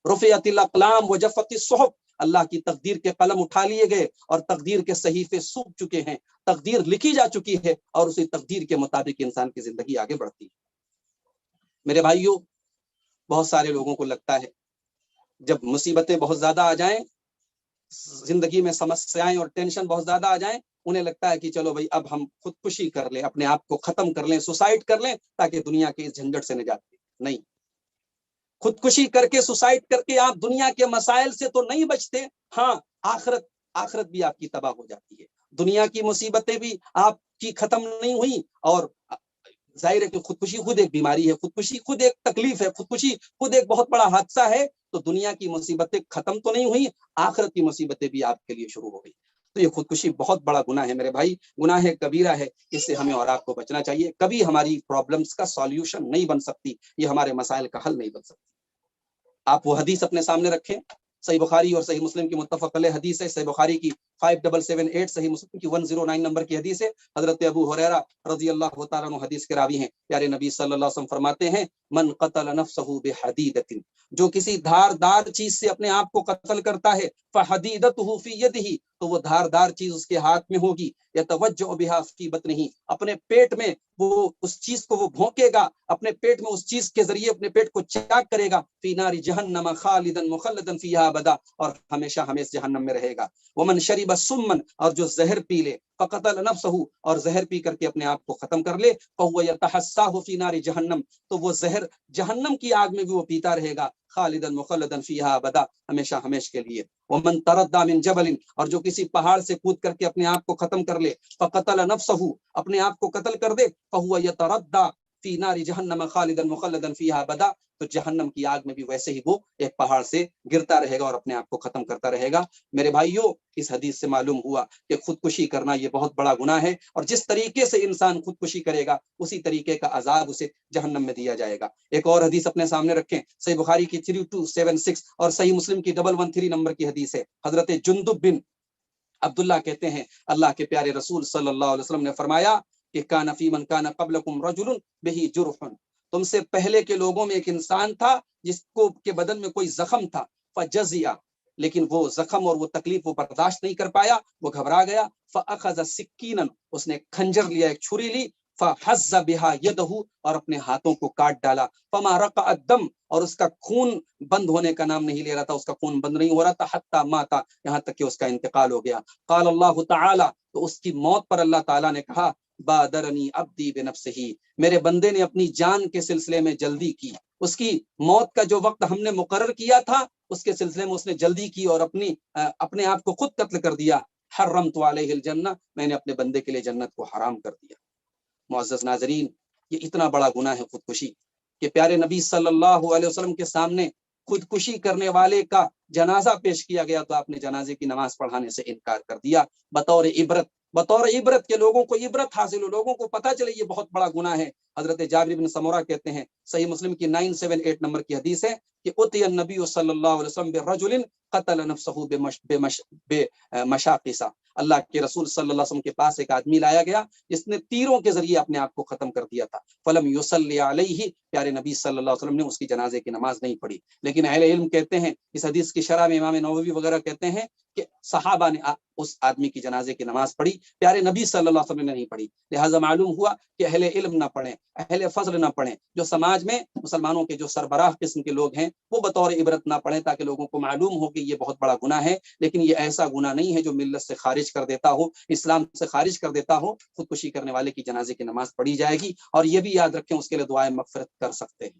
رفعت الاقلام وجفت الصحف، اللہ کی تقدیر کے قلم اٹھا لیے گئے اور تقدیر کے صحیفے سوکھ چکے ہیں، تقدیر لکھی جا چکی ہے اور اسی تقدیر کے مطابق انسان کی زندگی آگے بڑھتی ہے۔ میرے بھائیوں، بہت سارے لوگوں کو لگتا ہے جب مصیبتیں بہت زیادہ آ جائیں، زندگی میں سمسیائیں اور ٹینشن بہت زیادہ آ جائیں، انہیں لگتا ہے کہ چلو بھائی اب ہم خودکشی کر لیں، اپنے آپ کو ختم کر لیں، سوسائڈ کر لیں تاکہ دنیا کے اس جھنجٹ سے نجات ملے۔ نہیں، خودکشی کر کے، سوسائڈ کر کے آپ دنیا کے مسائل سے تو نہیں بچتے، ہاں آخرت بھی آپ کی تباہ ہو جاتی ہے، دنیا کی مصیبتیں بھی آپ کی ختم نہیں ہوئی، اور ظاہر ہے کہ خودکشی خود ایک بیماری ہے، خودکشی خود ایک تکلیف ہے، خودکشی خود ایک بہت بڑا حادثہ ہے، تو دنیا کی مصیبتیں ختم تو نہیں ہوئی، آخرت کی مصیبتیں بھی آپ کے لیے شروع ہو گئی۔ تو یہ خودکشی بہت بڑا گناہ ہے میرے بھائی، گناہ کبیرہ ہے، اس سے ہمیں اور آپ کو بچنا چاہیے۔ کبھی ہماری پرابلمز کا سالوشن نہیں بن سکتی، یہ ہمارے مسائل کا حل نہیں بن سکتی۔ آپ وہ حدیث اپنے سامنے رکھیں، صحیح بخاری اور صحیح مسلم کی متفق علیہ حدیث ہے، صحیح بخاری کی 5778، صحیح مسلم کی 109 نمبر کی حدیث ہے۔ حضرت ابو ہریرہ رضی اللہ تعالیٰ عنہ حدیث کے راوی ہیں، پیارے نبی صلی اللہ علیہ وسلم فرماتے ہیں، من قتل نفسہ بحدیدۃ، جو کسی دھاردار چیز سے اپنے آپ کو قتل کرتا ہے، فحدیدتہ فی یدہ، تو وہ دھاردار چیز اس کے ہاتھ میں ہوگی، یتوجع بہا فی بطنہ، اپنے پیٹ میں وہ اس چیز کو وہ بھونکے گا، اپنے پیٹ میں اس چیز کے ذریعے اپنے پیٹ کو چاک کرے گا، فی نار جہنم خالدا مخلدا فیہا ابدا، اور ہمیشہ ہمیشہ جہنم میں رہے گا۔ ومن شرب سمن، اور جو زہر پی لے، فقتل نفسہ، اور زہر پی کر کے اپنے آپ کو ختم کر لے، فہو یتحساہ فی نار جہنم، تو وہ زہر جہنم کی آگ میں بھی وہ پیتا رہے گا، خالدا مخلدا فیہا ابدا، ہمیشہ ہمیشہ کے لیے۔ ومن تردى من جبل، اور جو کسی پہاڑ سے کود کر کے اپنے آپ کو ختم کر لے، فقتل نفسہ، اپنے آپ کو قتل کر دے، فہو یتردى فی نار جہنم خالدا مخلدا فیہا ابدا، تو جہنم کی آگ میں بھی ویسے ہی وہ ایک پہاڑ سے گرتا رہے گا اور اپنے آپ کو ختم کرتا رہے گا۔ میرے بھائیوں، اس حدیث سے معلوم ہوا کہ خودکشی کرنا یہ بہت بڑا گناہ ہے، اور جس طریقے سے انسان خودکشی کرے گا اسی طریقے کا عذاب اسے جہنم میں دیا جائے گا۔ ایک اور حدیث اپنے سامنے رکھیں، صحیح بخاری کی 3276 اور صحیح مسلم کی 113 نمبر کی حدیث ہے۔ حضرت جندب بن عبداللہ کہتے ہیں، اللہ کے پیارے رسول صلی اللہ علیہ وسلم نے فرمایا کہ کان فی من کان قبلکم رجل بہ جرح، تم سے پہلے کے لوگوں میں ایک انسان تھا جس کو کے بدن میں کوئی زخم تھا، فجزیا، لیکن وہ زخم اور وہ تکلیف وہ برداشت نہیں کر پایا، وہ گھبرا گیا، فاخذ سکینا، اس نے کھنجر لیا، ایک چھری لی، فحز بها یدہ، اور اپنے ہاتھوں کو کاٹ ڈالا، فما رقع الدم، اور اس کا خون بند ہونے کا نام نہیں لے رہا تھا، اس کا خون بند نہیں ہو رہا تھا، حتی ماتا، یہاں تک کہ اس کا انتقال ہو گیا۔ قال اللہ تعالی، تو اس کی موت پر اللہ تعالیٰ نے کہا، بادرنی عبدی بنفسہ، میرے بندے نے اپنی جان کے سلسلے میں جلدی کی، اس کی موت کا جو وقت ہم نے مقرر کیا تھا اس کے سلسلے میں اس نے جلدی کی اور اپنے آپ کو خود قتل کر دیا۔ حرمت علیہ الجنہ، میں نے اپنے بندے کے لیے جنت کو حرام کر دیا۔ معزز ناظرین، یہ اتنا بڑا گناہ ہے خودکشی کہ پیارے نبی صلی اللہ علیہ وسلم کے سامنے خودکشی کرنے والے کا جنازہ پیش کیا گیا تو آپ نے جنازے کی نماز پڑھانے سے انکار کر دیا، بطور عبرت کے لوگوں کو عبرت حاصل ہو، لوگوں کو پتہ چلے یہ بہت بڑا گناہ ہے۔ حضرت جابر بن سمورہ کہتے ہیں، صحیح مسلم کی 978 نمبر کی حدیث ہے کہ اتی النبی صلی اللہ علیہ وسلم برجل قتل نفسه بمشاقص، اللہ کے رسول صلی اللہ علیہ وسلم کے پاس ایک آدمی لایا گیا جس نے تیروں کے ذریعے اپنے آپ کو ختم کر دیا تھا، فلم یصلی علیہ، پیارے نبی صلی اللہ علیہ وسلم نے اس کی جنازے کی نماز نہیں پڑھی۔ لیکن اہل علم کہتے ہیں، اس حدیث کی شرح میں امام نووی وغیرہ کہتے ہیں کہ صحابہ نے اس آدمی کی جنازے کی نماز پڑھی، پیارے نبی صلی اللہ علیہ وسلم نے نہیں پڑھی۔ لہٰذا معلوم ہوا کہ اہل علم نہ پڑھیں، اہل فضل نہ پڑھیں، جو سماج میں مسلمانوں کے جو سربراہ قسم کے لوگ ہیں وہ بطور عبرت نہ پڑھیں، تاکہ لوگوں کو معلوم ہو کہ یہ بہت بڑا گناہ ہے، لیکن یہ ایسا گناہ نہیں ہے جو ملت سے خارج کر دیتا ہو، اسلام سے خارج کر دیتا ہو۔ خودکشی کرنے والے کی جنازے کی نماز پڑھی جائے گی، اور یہ بھی یاد رکھیں اس کے لیے دعائیں مغفرت کر سکتے ہیں،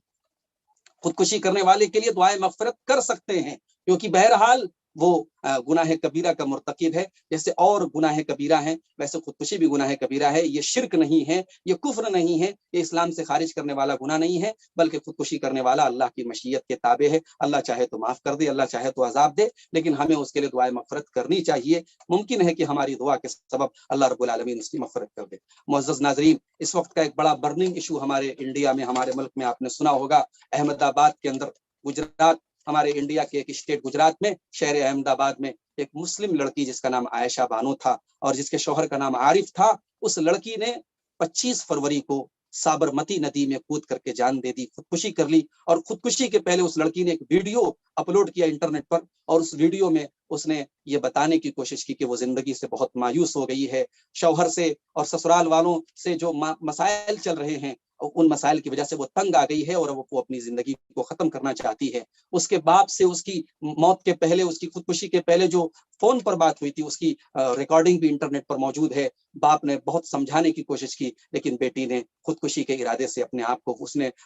خودکشی کرنے والے کے لیے دعائیں مغفرت کر سکتے ہیں، کیونکہ بہرحال وہ گناہ کبیرہ کا مرتکب ہے۔ جیسے اور گناہ کبیرہ ہیں ویسے خودکشی بھی گناہ کبیرہ ہے۔ یہ شرک نہیں ہے، یہ کفر نہیں ہے، یہ اسلام سے خارج کرنے والا گناہ نہیں ہے، بلکہ خودکشی کرنے والا اللہ کی مشیت کے تابع ہے۔ اللہ چاہے تو معاف کر دے، اللہ چاہے تو عذاب دے، لیکن ہمیں اس کے لیے دعائیں مغفرت کرنی چاہیے۔ ممکن ہے کہ ہماری دعا کے سبب اللہ رب العالمین اس کی مغفرت کر دے۔ معزز ناظرین، اس وقت کا ایک بڑا برننگ ایشو ہمارے انڈیا میں، ہمارے ملک میں آپ نے سنا ہوگا، احمد آباد کے اندر، گجرات، ہمارے انڈیا کے ایک اسٹیٹ گجرات میں، شہر احمد آباد میں، ایک مسلم لڑکی جس کا نام عائشہ بانو تھا اور جس کے شوہر کا نام عارف تھا، اس لڑکی نے 25 فروری کو سابرمتی ندی میں کود کر کے جان دے دی، خودکشی کر لی۔ اور خودکشی کے پہلے اس لڑکی نے ایک ویڈیو اپلوڈ کیا انٹرنیٹ پر، اور اس ویڈیو میں اس نے یہ بتانے کی کوشش کی کہ وہ زندگی سے بہت مایوس ہو گئی ہے، شوہر سے اور سسرال والوں سے جو مسائل چل رہے ہیں ان مسائل کی وجہ سے وہ تنگ آ گئی ہے، اور وہ اپنی زندگی کو ختم کرنا چاہتی ہے۔ اس کے باپ سے اس کی موت کے پہلے، اس کی خودکشی کے پہلے جو فون پر بات ہوئی تھی اس کی ریکارڈنگ بھی انٹرنیٹ پر موجود ہے۔ باپ نے بہت سمجھانے کی کوشش کی، لیکن بیٹی نے خودکشی کے ارادے سے اپنے آپ کو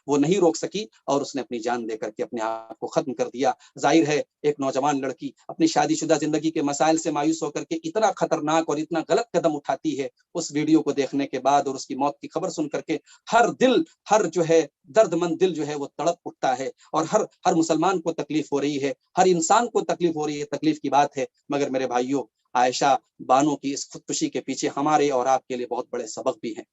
وہ نہیں روک سکی، اور اس نے اپنی جان دے کر کے اپنے آپ کو ختم کر دیا۔ ظاہر ہے ایک نوجوان لڑکی اپنی شادی شدہ زندگی کے مسائل سے مایوس ہو کر کے اتنا خطرناک اور اتنا غلط قدم اٹھاتی ہے، اس ویڈیو کو دیکھنے کے بعد اور اس کی موت کی خبر سن کر کے ہر جو ہے درد مند دل جو ہے وہ تڑپ اٹھتا ہے، اور ہر مسلمان کو تکلیف ہو رہی ہے، ہر انسان کو تکلیف ہو رہی ہے، تکلیف کی بات ہے۔ مگر میرے بھائیوں، عائشہ بانو کی اس خودکشی کے پیچھے ہمارے اور آپ کے لیے بہت بڑے سبق بھی ہیں،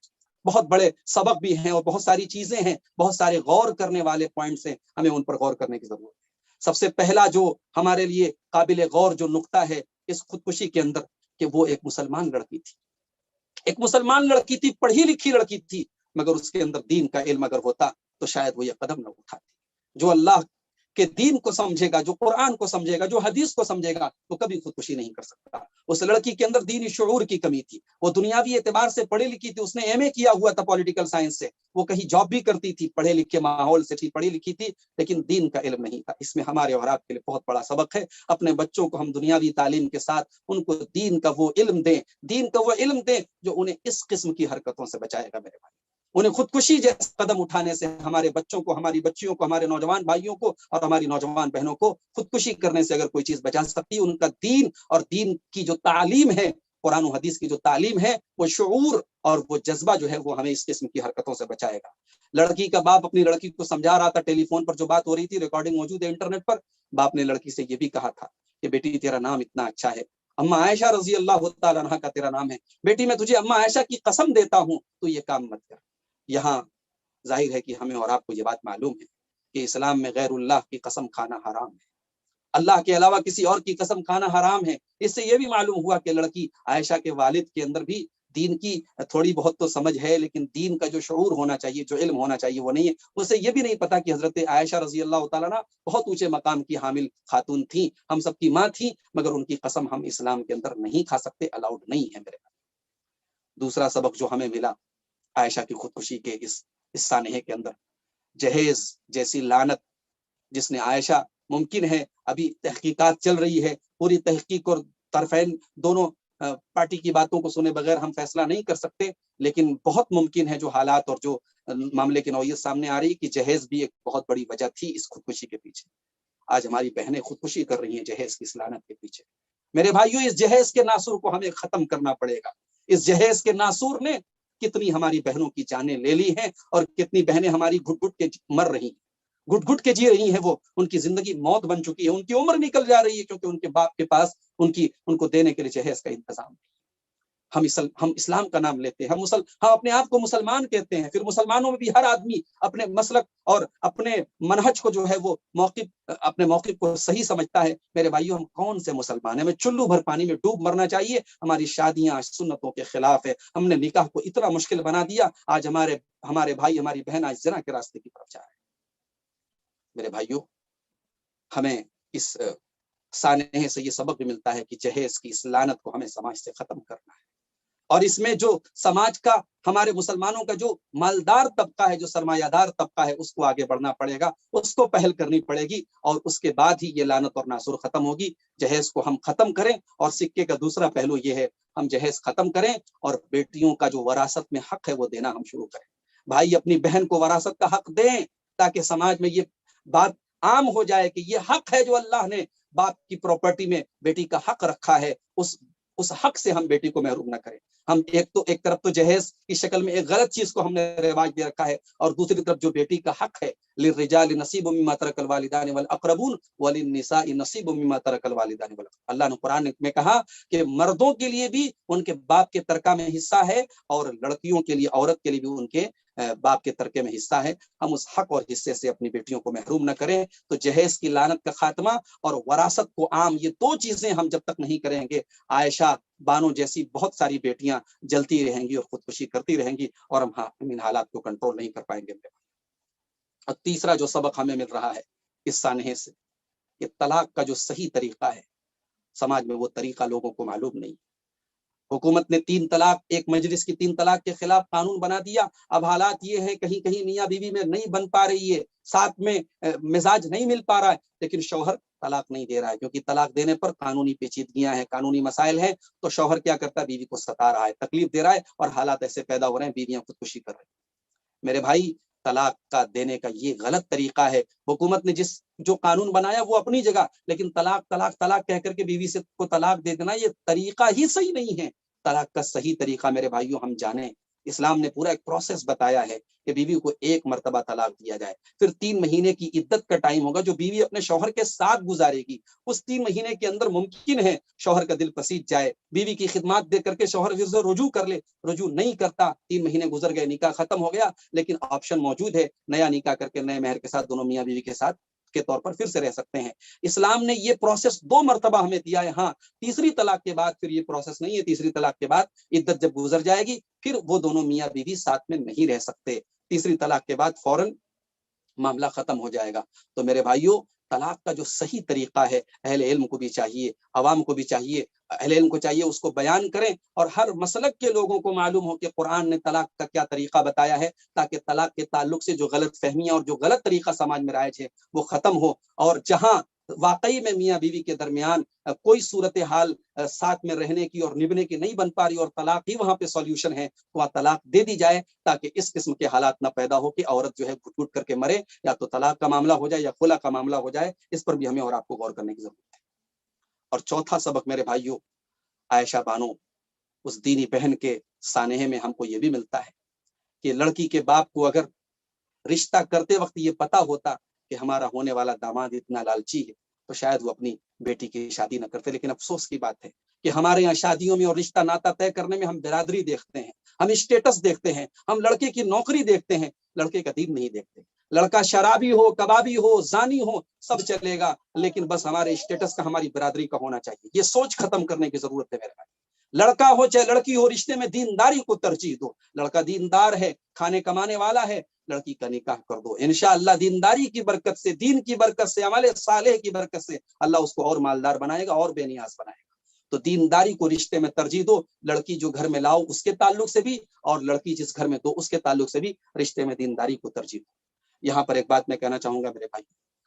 بہت بڑے سبق بھی ہیں، اور بہت ساری چیزیں ہیں، بہت سارے غور کرنے والے پوائنٹس ہیں، ہمیں ان پر غور کرنے کی ضرورت ہے۔ سب سے پہلا جو ہمارے لیے قابل غور جو نقطہ ہے اس خودکشی کے اندر، کہ وہ ایک مسلمان لڑکی تھی، ایک مسلمان لڑکی تھی، پڑھی لکھی لڑکی تھی، مگر اس کے اندر دین کا علم اگر ہوتا تو شاید وہ یہ قدم نہ اٹھاتی۔ جو اللہ کے دین کو سمجھے گا، جو قرآن کو سمجھے گا، جو حدیث کو سمجھے گا، تو کبھی خودکشی نہیں کر سکتا۔ اس لڑکی کے اندر دینی شعور کی کمی تھی، وہ دنیاوی اعتبار سے پڑھی لکھی تھی، اس نے ایم اے کیا ہوا تھا پولیٹیکل سائنس سے، وہ کہیں جاب بھی کرتی تھی، پڑھے لکھے ماحول سے تھی، پڑھی لکھی تھی، لیکن دین کا علم نہیں تھا۔ اس میں ہمارے اور آپ کے لیے بہت بڑا سبق ہے۔ اپنے بچوں کو ہم دنیاوی تعلیم کے ساتھ ان کو دین کا وہ علم دیں جو انہیں اس قسم کی حرکتوں سے بچائے گا۔ میرے بھائی، انہیں خودکشی جیسے قدم اٹھانے سے، ہمارے بچوں کو، ہماری بچیوں کو، ہمارے نوجوان بھائیوں کو اور ہماری نوجوان بہنوں کو خودکشی کرنے سے اگر کوئی چیز بچا سکتی ہے، ان کا دین اور دین کی جو تعلیم ہے، قرآن و حدیث کی جو تعلیم ہے، وہ شعور اور وہ جذبہ جو ہے وہ ہمیں اس قسم کی حرکتوں سے بچائے گا۔ لڑکی کا باپ اپنی لڑکی کو سمجھا رہا تھا، ٹیلی فون پر جو بات ہو رہی تھی، ریکارڈنگ موجود ہے انٹرنیٹ پر، باپ نے لڑکی سے یہ بھی کہا تھا کہ بیٹی تیرا نام اتنا اچھا ہے، اماں عائشہ رضی اللہ تعالیٰ عنہا کا تیرا نام ہے، بیٹی میں تجھے اماں عائشہ کی قسم دیتا ہوں تو یہ کام مت کر۔ یہاں ظاہر ہے کہ ہمیں اور آپ کو یہ بات معلوم ہے کہ اسلام میں غیر اللہ کی قسم کھانا حرام ہے، اللہ کے علاوہ کسی اور کی قسم کھانا حرام ہے۔ اس سے یہ بھی معلوم ہوا کہ لڑکی عائشہ کے والد کے اندر بھی دین کی تھوڑی بہت تو سمجھ ہے، لیکن دین کا جو شعور ہونا چاہیے، جو علم ہونا چاہیے، وہ نہیں ہے۔ اسے یہ بھی نہیں پتا کہ حضرت عائشہ رضی اللہ تعالیٰ عنہ بہت اونچے مقام کی حامل خاتون تھیں، ہم سب کی ماں تھیں، مگر ان کی قسم ہم اسلام کے اندر نہیں کھا سکتے، الاؤڈ نہیں ہے میرے بھائی۔ دوسرا سبق جو ہمیں ملا عائشہ کی خودکشی کے اس سانحے کے اندر، جہیز جیسی لعنت جس نے عائشہ، ممکن ہے ابھی تحقیقات چل رہی ہے، پوری تحقیق اور طرفین دونوں پارٹی کی باتوں کو سنے بغیر ہم فیصلہ نہیں کر سکتے، لیکن بہت ممکن ہے جو حالات اور جو معاملے کی نوعیت سامنے آ رہی کہ جہیز بھی ایک بہت بڑی وجہ تھی اس خودکشی کے پیچھے۔ آج ہماری بہنیں خودکشی کر رہی ہیں جہیز کی اس لعنت کے پیچھے۔ میرے بھائیوں، اس جہیز کے ناسور کو ہمیں ختم کرنا پڑے گا۔ اس جہیز کے ناسور نے کتنی ہماری بہنوں کی جانیں لے لی ہیں، اور کتنی بہنیں ہماری گھٹ گھٹ کے مر رہی ہیں۔ گھٹ گھٹ کے جی رہی ہیں، وہ ان کی زندگی موت بن چکی ہے، ان کی عمر نکل جا رہی ہے کیونکہ ان کے باپ کے پاس ان کو دینے کے لیے جہیز کا انتظام نہیں۔ ہم اسلام کا نام لیتے ہیں، ہم اپنے آپ کو مسلمان کہتے ہیں، پھر مسلمانوں میں بھی ہر آدمی اپنے مسلک اور اپنے منہج کو جو ہے وہ اپنے موقف کو صحیح سمجھتا ہے۔ میرے بھائیوں، ہم کون سے مسلمان ہیں؟ ہمیں چلو بھر پانی میں ڈوب مرنا چاہیے۔ ہماری شادیاں سنتوں کے خلاف ہے، ہم نے نکاح کو اتنا مشکل بنا دیا، آج ہمارے بھائی ہماری بہن آج زنا کے راستے کی طرف جا رہے ہیں۔ میرے بھائیوں، ہمیں اس سانحے سے یہ سبق بھی ملتا ہے کہ جہیز کی اس لعنت کو ہمیں سماج سے ختم کرنا ہے، اور اس میں جو سماج کا، ہمارے مسلمانوں کا جو مالدار طبقہ ہے، جو سرمایہ دار طبقہ ہے، اس کو آگے بڑھنا پڑے گا، اس کو پہل کرنی پڑے گی، اور اس کے بعد ہی یہ لعنت اور ناسور ختم ہوگی۔ جہیز کو ہم ختم کریں، اور سکے کا دوسرا پہلو یہ ہے، ہم جہیز ختم کریں اور بیٹیوں کا جو وراثت میں حق ہے وہ دینا ہم شروع کریں۔ بھائی اپنی بہن کو وراثت کا حق دیں، تاکہ سماج میں یہ بات عام ہو جائے کہ یہ حق ہے جو اللہ نے باپ کی پراپرٹی میں بیٹی کا حق رکھا ہے، اس حق سے ہم بیٹی کو محروم نہ کریں۔ ہم ایک طرف تو جہیز کی شکل میں ایک غلط چیز کو ہم نے رواج دے رکھا ہے، اور دوسری طرف جو بیٹی کا حق ہے، للرجال نصیب مما ترک الوالدان والاقربون وللنساء نصیب مما ترک الوالدان والاقربون۔ اللہ نے قرآن میں کہا کہ مردوں کے لیے بھی ان کے باپ کے ترکہ میں حصہ ہے، اور لڑکیوں کے لیے، عورت کے لیے بھی ان کے باپ کے ترکے میں حصہ ہے۔ ہم اس حق اور حصے سے اپنی بیٹیوں کو محروم نہ کریں۔ تو جہیز کی لعنت کا خاتمہ اور وراثت کو عام، یہ دو چیزیں ہم جب تک نہیں کریں گے، عائشہ بانو جیسی بہت ساری بیٹیاں جلتی رہیں گی اور خودکشی کرتی رہیں گی، اور ہم ان حالات کو کنٹرول نہیں کر پائیں گے۔ اور تیسرا جو سبق ہمیں مل رہا ہے اس سانحے سے، کہ طلاق کا جو صحیح طریقہ ہے، سماج میں وہ طریقہ لوگوں کو معلوم نہیں۔ حکومت نے 3 طلاق، ایک مجلس کی 3 طلاق کے خلاف قانون بنا دیا۔ اب حالات یہ ہے، کہیں کہیں میاں بیوی میں نہیں بن پا رہی ہے، ساتھ میں مزاج نہیں مل پا رہا ہے، لیکن شوہر طلاق نہیں دے رہا ہے، کیونکہ طلاق دینے پر قانونی پیچیدگیاں ہیں، قانونی مسائل ہیں۔ تو شوہر کیا کرتا ہے؟ بیوی کو ستا رہا ہے، تکلیف دے رہا ہے، اور حالات ایسے پیدا ہو رہے ہیں، بیویاں خودکشی کر رہی ہیں۔ میرے بھائی، طلاق کا دینے کا یہ غلط طریقہ ہے۔ حکومت نے جو قانون بنایا وہ اپنی جگہ، لیکن طلاق طلاق طلاق کہہ کر کے بیوی سے کو طلاق دے دینا، یہ طریقہ ہی صحیح نہیں ہے۔ طلاق کا صحیح طریقہ میرے بھائیوں ہم جانیں۔ اسلام نے پورا ایک پروسیس بتایا ہے کہ بیوی کو 1 مرتبہ طلاق دیا جائے، پھر 3 مہینے کی عدت کا ٹائم ہوگا جو بیوی اپنے شوہر کے ساتھ گزارے گی۔ اس 3 مہینے کے اندر ممکن ہے شوہر کا دل پسیج جائے، بیوی کی خدمات دے کر کے شوہر پھر سے رجوع کر لے، رجوع نہیں کرتا، 3 مہینے گزر گئے، نکاح ختم ہو گیا، لیکن آپشن موجود ہے، نیا نکاح کر کے نئے مہر کے ساتھ دونوں میاں بیوی کے ساتھ کے طور پر پھر سے رہ سکتے ہیں۔ اسلام نے یہ پروسیس 2 مرتبہ ہمیں دیا ہے۔ ہاں، تیسری طلاق کے بعد پھر یہ پروسیس نہیں ہے۔ تیسری طلاق کے بعد عدت جب گزر جائے گی، پھر وہ دونوں میاں بیوی ساتھ میں نہیں رہ سکتے۔ تیسری طلاق کے بعد فوراً معاملہ ختم ہو جائے گا۔ تو میرے بھائیوں، طلاق کا جو صحیح طریقہ ہے، اہل علم کو بھی چاہیے، عوام کو بھی چاہیے، اہل علم کو چاہیے اس کو بیان کریں، اور ہر مسلک کے لوگوں کو معلوم ہو کہ قرآن نے طلاق کا کیا طریقہ بتایا ہے، تاکہ طلاق کے تعلق سے جو غلط فہمیاں اور جو غلط طریقہ سماج میں رائج ہے وہ ختم ہو، اور جہاں واقعی میں میاں بیوی کے درمیان کوئی صورتحال ساتھ میں رہنے کی اور نبھنے کی نہیں بن پا رہی، اور طلاق ہی وہاں پہ سولوشن ہے، وہاں طلاق دے دی جائے، تاکہ اس قسم کے حالات نہ پیدا ہو کہ عورت جو ہے گھٹ گھٹ کر کے مرے، یا تو طلاق کا معاملہ ہو جائے یا خلا کا معاملہ ہو جائے۔ اس پر بھی ہمیں اور آپ کو غور کرنے کی ضرورت ہے۔ اور چوتھا سبق میرے بھائیوں، عائشہ بانو اس دینی بہن کے سانحے میں ہم کو یہ بھی ملتا ہے کہ لڑکی کے باپ کو اگر رشتہ کرتے وقت یہ پتا ہوتا کہ ہمارا ہونے والا داماد اتنا لالچی ہے، تو شاید وہ اپنی بیٹی کی شادی نہ کرتے۔ لیکن افسوس کی بات ہے کہ ہمارے یہاں شادیوں میں اور رشتہ ناتا طے کرنے میں ہم برادری دیکھتے ہیں، ہم اسٹیٹس دیکھتے ہیں، ہم لڑکے کی نوکری دیکھتے ہیں، لڑکے کا دین نہیں دیکھتے۔ لڑکا شرابی ہو، کبابی ہو، زانی ہو، سب چلے گا، لیکن بس ہمارے اسٹیٹس کا، ہماری برادری کا ہونا چاہیے۔ یہ سوچ ختم کرنے کی ضرورت ہے میرے بھائی۔ لڑکا ہو چاہے لڑکی ہو، رشتے میں دینداری کو ترجیح دو۔ لڑکا دیندار ہے، کھانے کمانے والا ہے، لڑکی کا نکاح کر دو۔ انشاءاللہ دینداری کی برکت سے، دین کی برکت سے، عمل صالح کی برکت سے اللہ اس کو اور مالدار بنائے گا اور بے نیاز بنائے گا۔ تو دینداری کو رشتے میں ترجیح دو۔ لڑکی جو گھر میں لاؤ اس کے تعلق سے بھی، اور لڑکی جس گھر میں دو اس کے تعلق سے بھی رشتے میں دینداری کو ترجیح دو۔ یہاں پر ایک بات میں کہنا چاہوں گا میرے بھائی،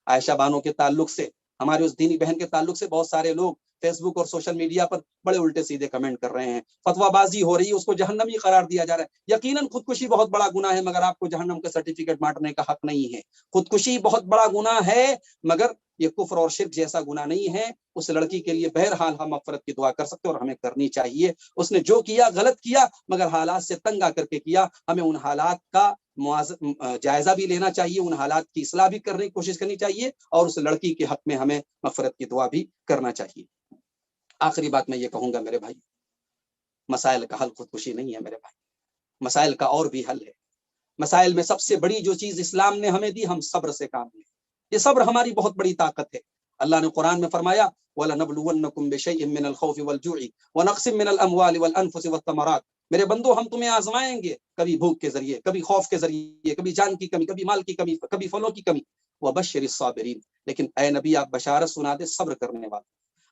عائشہ بانو کے تعلق سے، ہمارے اس دینی بہن کے تعلق سے بہت سارے لوگ فیس بک اور سوشل میڈیا پر بڑے الٹے سیدھے کمنٹ کر رہے ہیں، فتویٰ بازی ہو رہی ہے، اس کو جہنمی قرار دیا جا رہا ہے۔ یقیناً خودکشی بہت بڑا گناہ ہے، مگر آپ کو جہنم کا سرٹیفکیٹ بانٹنے کا حق نہیں ہے۔ خودکشی بہت بڑا گناہ ہے، مگر یہ کفر اور شرک جیسا گناہ نہیں ہے، اس لڑکی کے لیے بہرحال ہم مغفرت کی دعا کر سکتے اور ہمیں کرنی چاہیے. اس نے جو کیا غلط کیا، مگر حالات سے تنگ آ کر کے کیا. ہمیں ان حالات کا جائزہ بھی لینا چاہیے، ان حالات کی اصلاح بھی کرنے کی کوشش کرنی چاہیے، اور اس لڑکی کے حق میں ہمیں مغفرت کی دعا بھی کرنا چاہیے. آخری بات میں یہ کہوں گا میرے بھائی، مسائل کا حل خودکشی نہیں ہے میرے بھائی، مسائل کا اور بھی حل ہے. مسائل میں سب سے بڑی جو چیز اسلام نے ہمیں دی، ہم صبر سے کام لیں. یہ صبر ہماری بہت بڑی طاقت ہے. اللہ نے قرآن میں فرمایا وَلَنَبْلُوَنَّكُمْ بِشَيْءٍ مِّنَ الْخَوْفِ وَالْجُوعِ وَنَقْصٍ مِّنَ الْأَمْوَالِ وَالْأَنفُسِ وَالثَّمَرَاتِ. میرے بندو، ہم تمہیں آزمائیں گے، کبھی بھوک کے ذریعے، کبھی خوف کے ذریعے، کبھی جان کی کمی، کبھی مال کی کمی، کبھی پھلوں کی کمی. وَبَشِّرِ الصَّابِرِينَ. لیکن اے نبی آپ بشارت سنا دے صبر کرنے والے.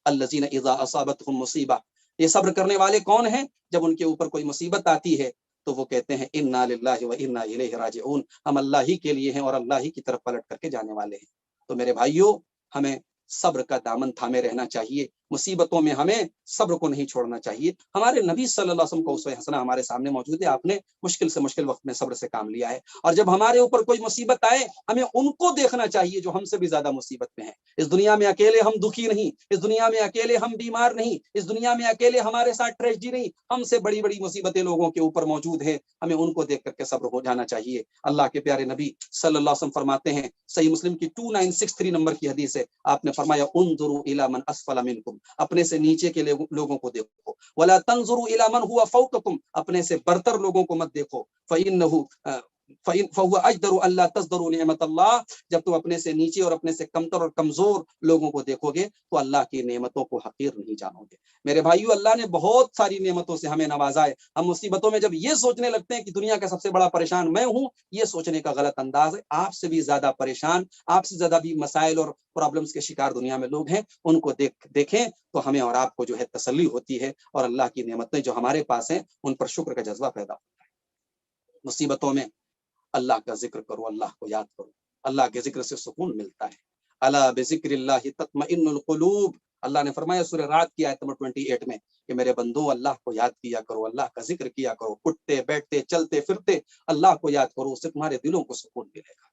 الَّذِينَ إِذَا أَصَابَتْهُم مُّصِيبَةٌ. یہ صبر کرنے والے کون ہیں؟ جب ان کے اوپر کوئی مصیبت آتی ہے تو وہ کہتے ہیں انا للہ و انا الیہ راجعون، ہم اللہ ہی کے لیے ہیں اور اللہ ہی کی طرف پلٹ کر کے جانے والے ہیں. تو میرے بھائیوں، ہمیں صبر کا دامن تھامے رہنا چاہیے. مصیبتوں میں ہمیں صبر کو نہیں چھوڑنا چاہیے. ہمارے نبی صلی اللہ علیہ وسلم کو اسوہ حسنہ ہمارے سامنے موجود ہے. آپ نے مشکل سے مشکل وقت میں صبر سے کام لیا ہے، اور جب ہمارے اوپر کوئی مصیبت آئے ہمیں ان کو دیکھنا چاہیے جو ہم سے بھی زیادہ مصیبت میں ہیں. اس دنیا میں اکیلے ہم دکھی نہیں، اس دنیا میں اکیلے ہم بیمار نہیں، اس دنیا میں اکیلے ہمارے ساتھ ٹریجڈی نہیں. ہم سے بڑی بڑی مصیبتیں لوگوں کے اوپر موجود ہیں، ہمیں ان کو دیکھ کر کے صبر ہو جانا چاہیے. اللہ کے پیارے نبی صلی اللہ علیہ وسلم فرماتے ہیں، صحیح مسلم کی 2963 نمبر کی حدیث ہے، آپ نے فرمایا انظروا الی من اسفل منکم. اپنے سے نیچے کے لوگوں کو دیکھو. ولا تنظروا الی من هو فوقکم. اپنے سے برتر لوگوں کو مت دیکھو. فهو اجدر الا تزدروا نعمت اللہ. جب تم اپنے سے نیچے اور اپنے سے کمتر اور کمزور لوگوں کو دیکھو گے تو اللہ کی نعمتوں کو حقیر نہیں جانو گے. میرے بھائیو، اللہ نے بہت ساری نعمتوں سے ہمیں نوازا ہے. ہم مصیبتوں میں جب یہ سوچنے لگتے ہیں کہ دنیا کا سب سے بڑا پریشان میں ہوں، یہ سوچنے کا غلط انداز ہے. آپ سے بھی زیادہ پریشان، آپ سے زیادہ بھی مسائل اور پرابلمز کے شکار دنیا میں لوگ ہیں. ان کو دیکھیں تو ہمیں اور آپ کو جو ہے تسلی ہوتی ہے، اور اللہ کی نعمتیں جو ہمارے پاس ہیں ان پر شکر کا جذبہ پیدا ہوتا ہے. مصیبتوں میں اللہ کا ذکر کرو، اللہ کو یاد کرو. اللہ کے ذکر سے سکون ملتا ہے. الا بذکر اللہ تطمئن القلوب. اللہ نے فرمایا سورہ رعد کی آیت نمبر 28 میں کہ میرے بندو اللہ کو یاد کیا کرو، اللہ کا ذکر کیا کرو. اٹھتے بیٹھتے چلتے پھرتے اللہ کو یاد کرو، اس سے تمہارے دلوں کو سکون ملے گا.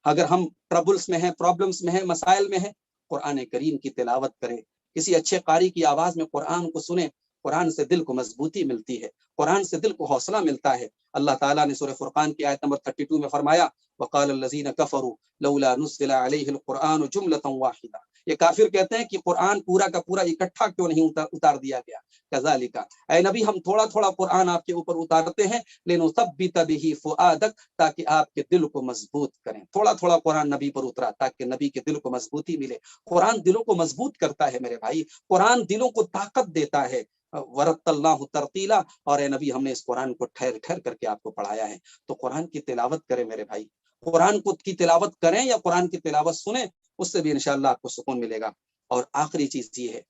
اگر ہم ٹربلز میں ہیں، پرابلمز میں ہیں، مسائل میں ہیں، قرآن کریم کی تلاوت کریں. کسی اچھے قاری کی آواز میں قرآن کو سنیں. قرآن سے دل کو مضبوطی ملتی ہے، قرآن سے دل کو حوصلہ ملتا ہے. اللہ تعالیٰ نے سورہ فرقان کی آیت نمبر 32 میں فرمایا وقال الذین کفروا لولا نزل علیہ القرآن جملۃ واحدہ. یہ کافر کہتے ہیں کہ قرآن پورا کا پورا اکٹھا کیوں نہیں اتار دیا گیا. کذالک، اے نبی ہم تھوڑا تھوڑا قرآن آپ کے اوپر اتارتے ہیں، لنثبت به فؤادک، تاکہ آپ کے دل کو مضبوط کریں. تھوڑا تھوڑا قرآن نبی پر اترا تاکہ نبی کے دل کو مضبوطی ملے. قرآن دلوں کو مضبوط کرتا ہے میرے بھائی، قرآن دلوں کو طاقت دیتا ہے. ورت اللہ ترتیلا. اور اے نبی ہم نے اس قرآن کو ٹھہر ٹھہر کر کے آپ کو پڑھایا ہے. تو قرآن کی تلاوت کریں میرے بھائی، قرآن کی تلاوت کریں یا قرآن کی تلاوت سنیں، اس سے بھی انشاءاللہ آپ کو سکون ملے گا. اور آخری چیز یہ ہے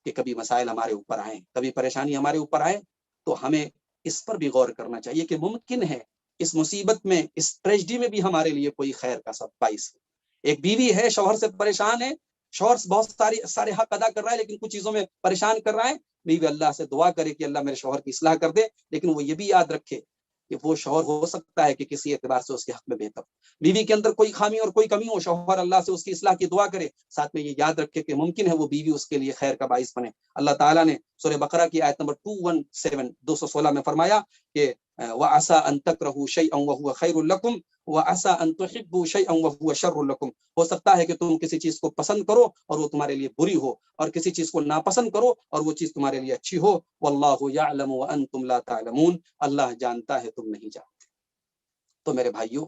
کہ کبھی مسائل ہمارے اوپر آئیں، کبھی پریشانی ہمارے اوپر آئے تو ہمیں اس پر بھی غور کرنا چاہیے کہ ممکن ہے اس مصیبت میں، اس ٹریجڈی میں بھی ہمارے لیے کوئی خیر کا سبب باعث ہو. ایک بیوی ہے، شوہر سے پریشان ہے، شوہر بہت سارے حق ادا کر رہا ہے لیکن کچھ چیزوں میں پریشان کر رہا ہے. بیوی اللہ سے دعا کرے کہ اللہ میرے شوہر کی اصلاح کر دے، لیکن وہ یہ بھی یاد رکھے کہ وہ شوہر ہو سکتا ہے کہ کسی اعتبار سے اس کے حق میں بہتر. بیوی کے اندر کوئی خامی اور کوئی کمی ہو، شوہر اللہ سے اس کی اصلاح کی دعا کرے، ساتھ میں یہ یاد رکھے کہ ممکن ہے وہ بیوی اس کے لیے خیر کا باعث بنے. اللہ تعالیٰ نے سورہ بقرہ کی آیت نمبر 216 میں فرمایا کہ وَعَسَىٰ أَن تَكْرَهُوا شَيْئًا وَهُوَ خَيْرٌ لَكُمْ وَعَسَىٰ أَن تُحِبُّوا شَيْئًا وَهُوَ شَرٌ لَكُمْ. ہو سکتا ہے کہ تم کسی چیز کو پسند کرو اور وہ تمہارے لیے بری ہو، اور کسی چیز کو ناپسند کرو اور وہ چیز تمہارے لیے اچھی ہو. وَاللَّهُ يَعْلَمُ وَأَنتُمْ لَا تَعْلَمُونَ. اللہ جانتا ہے تم نہیں جانتے. تو میرے بھائیوں،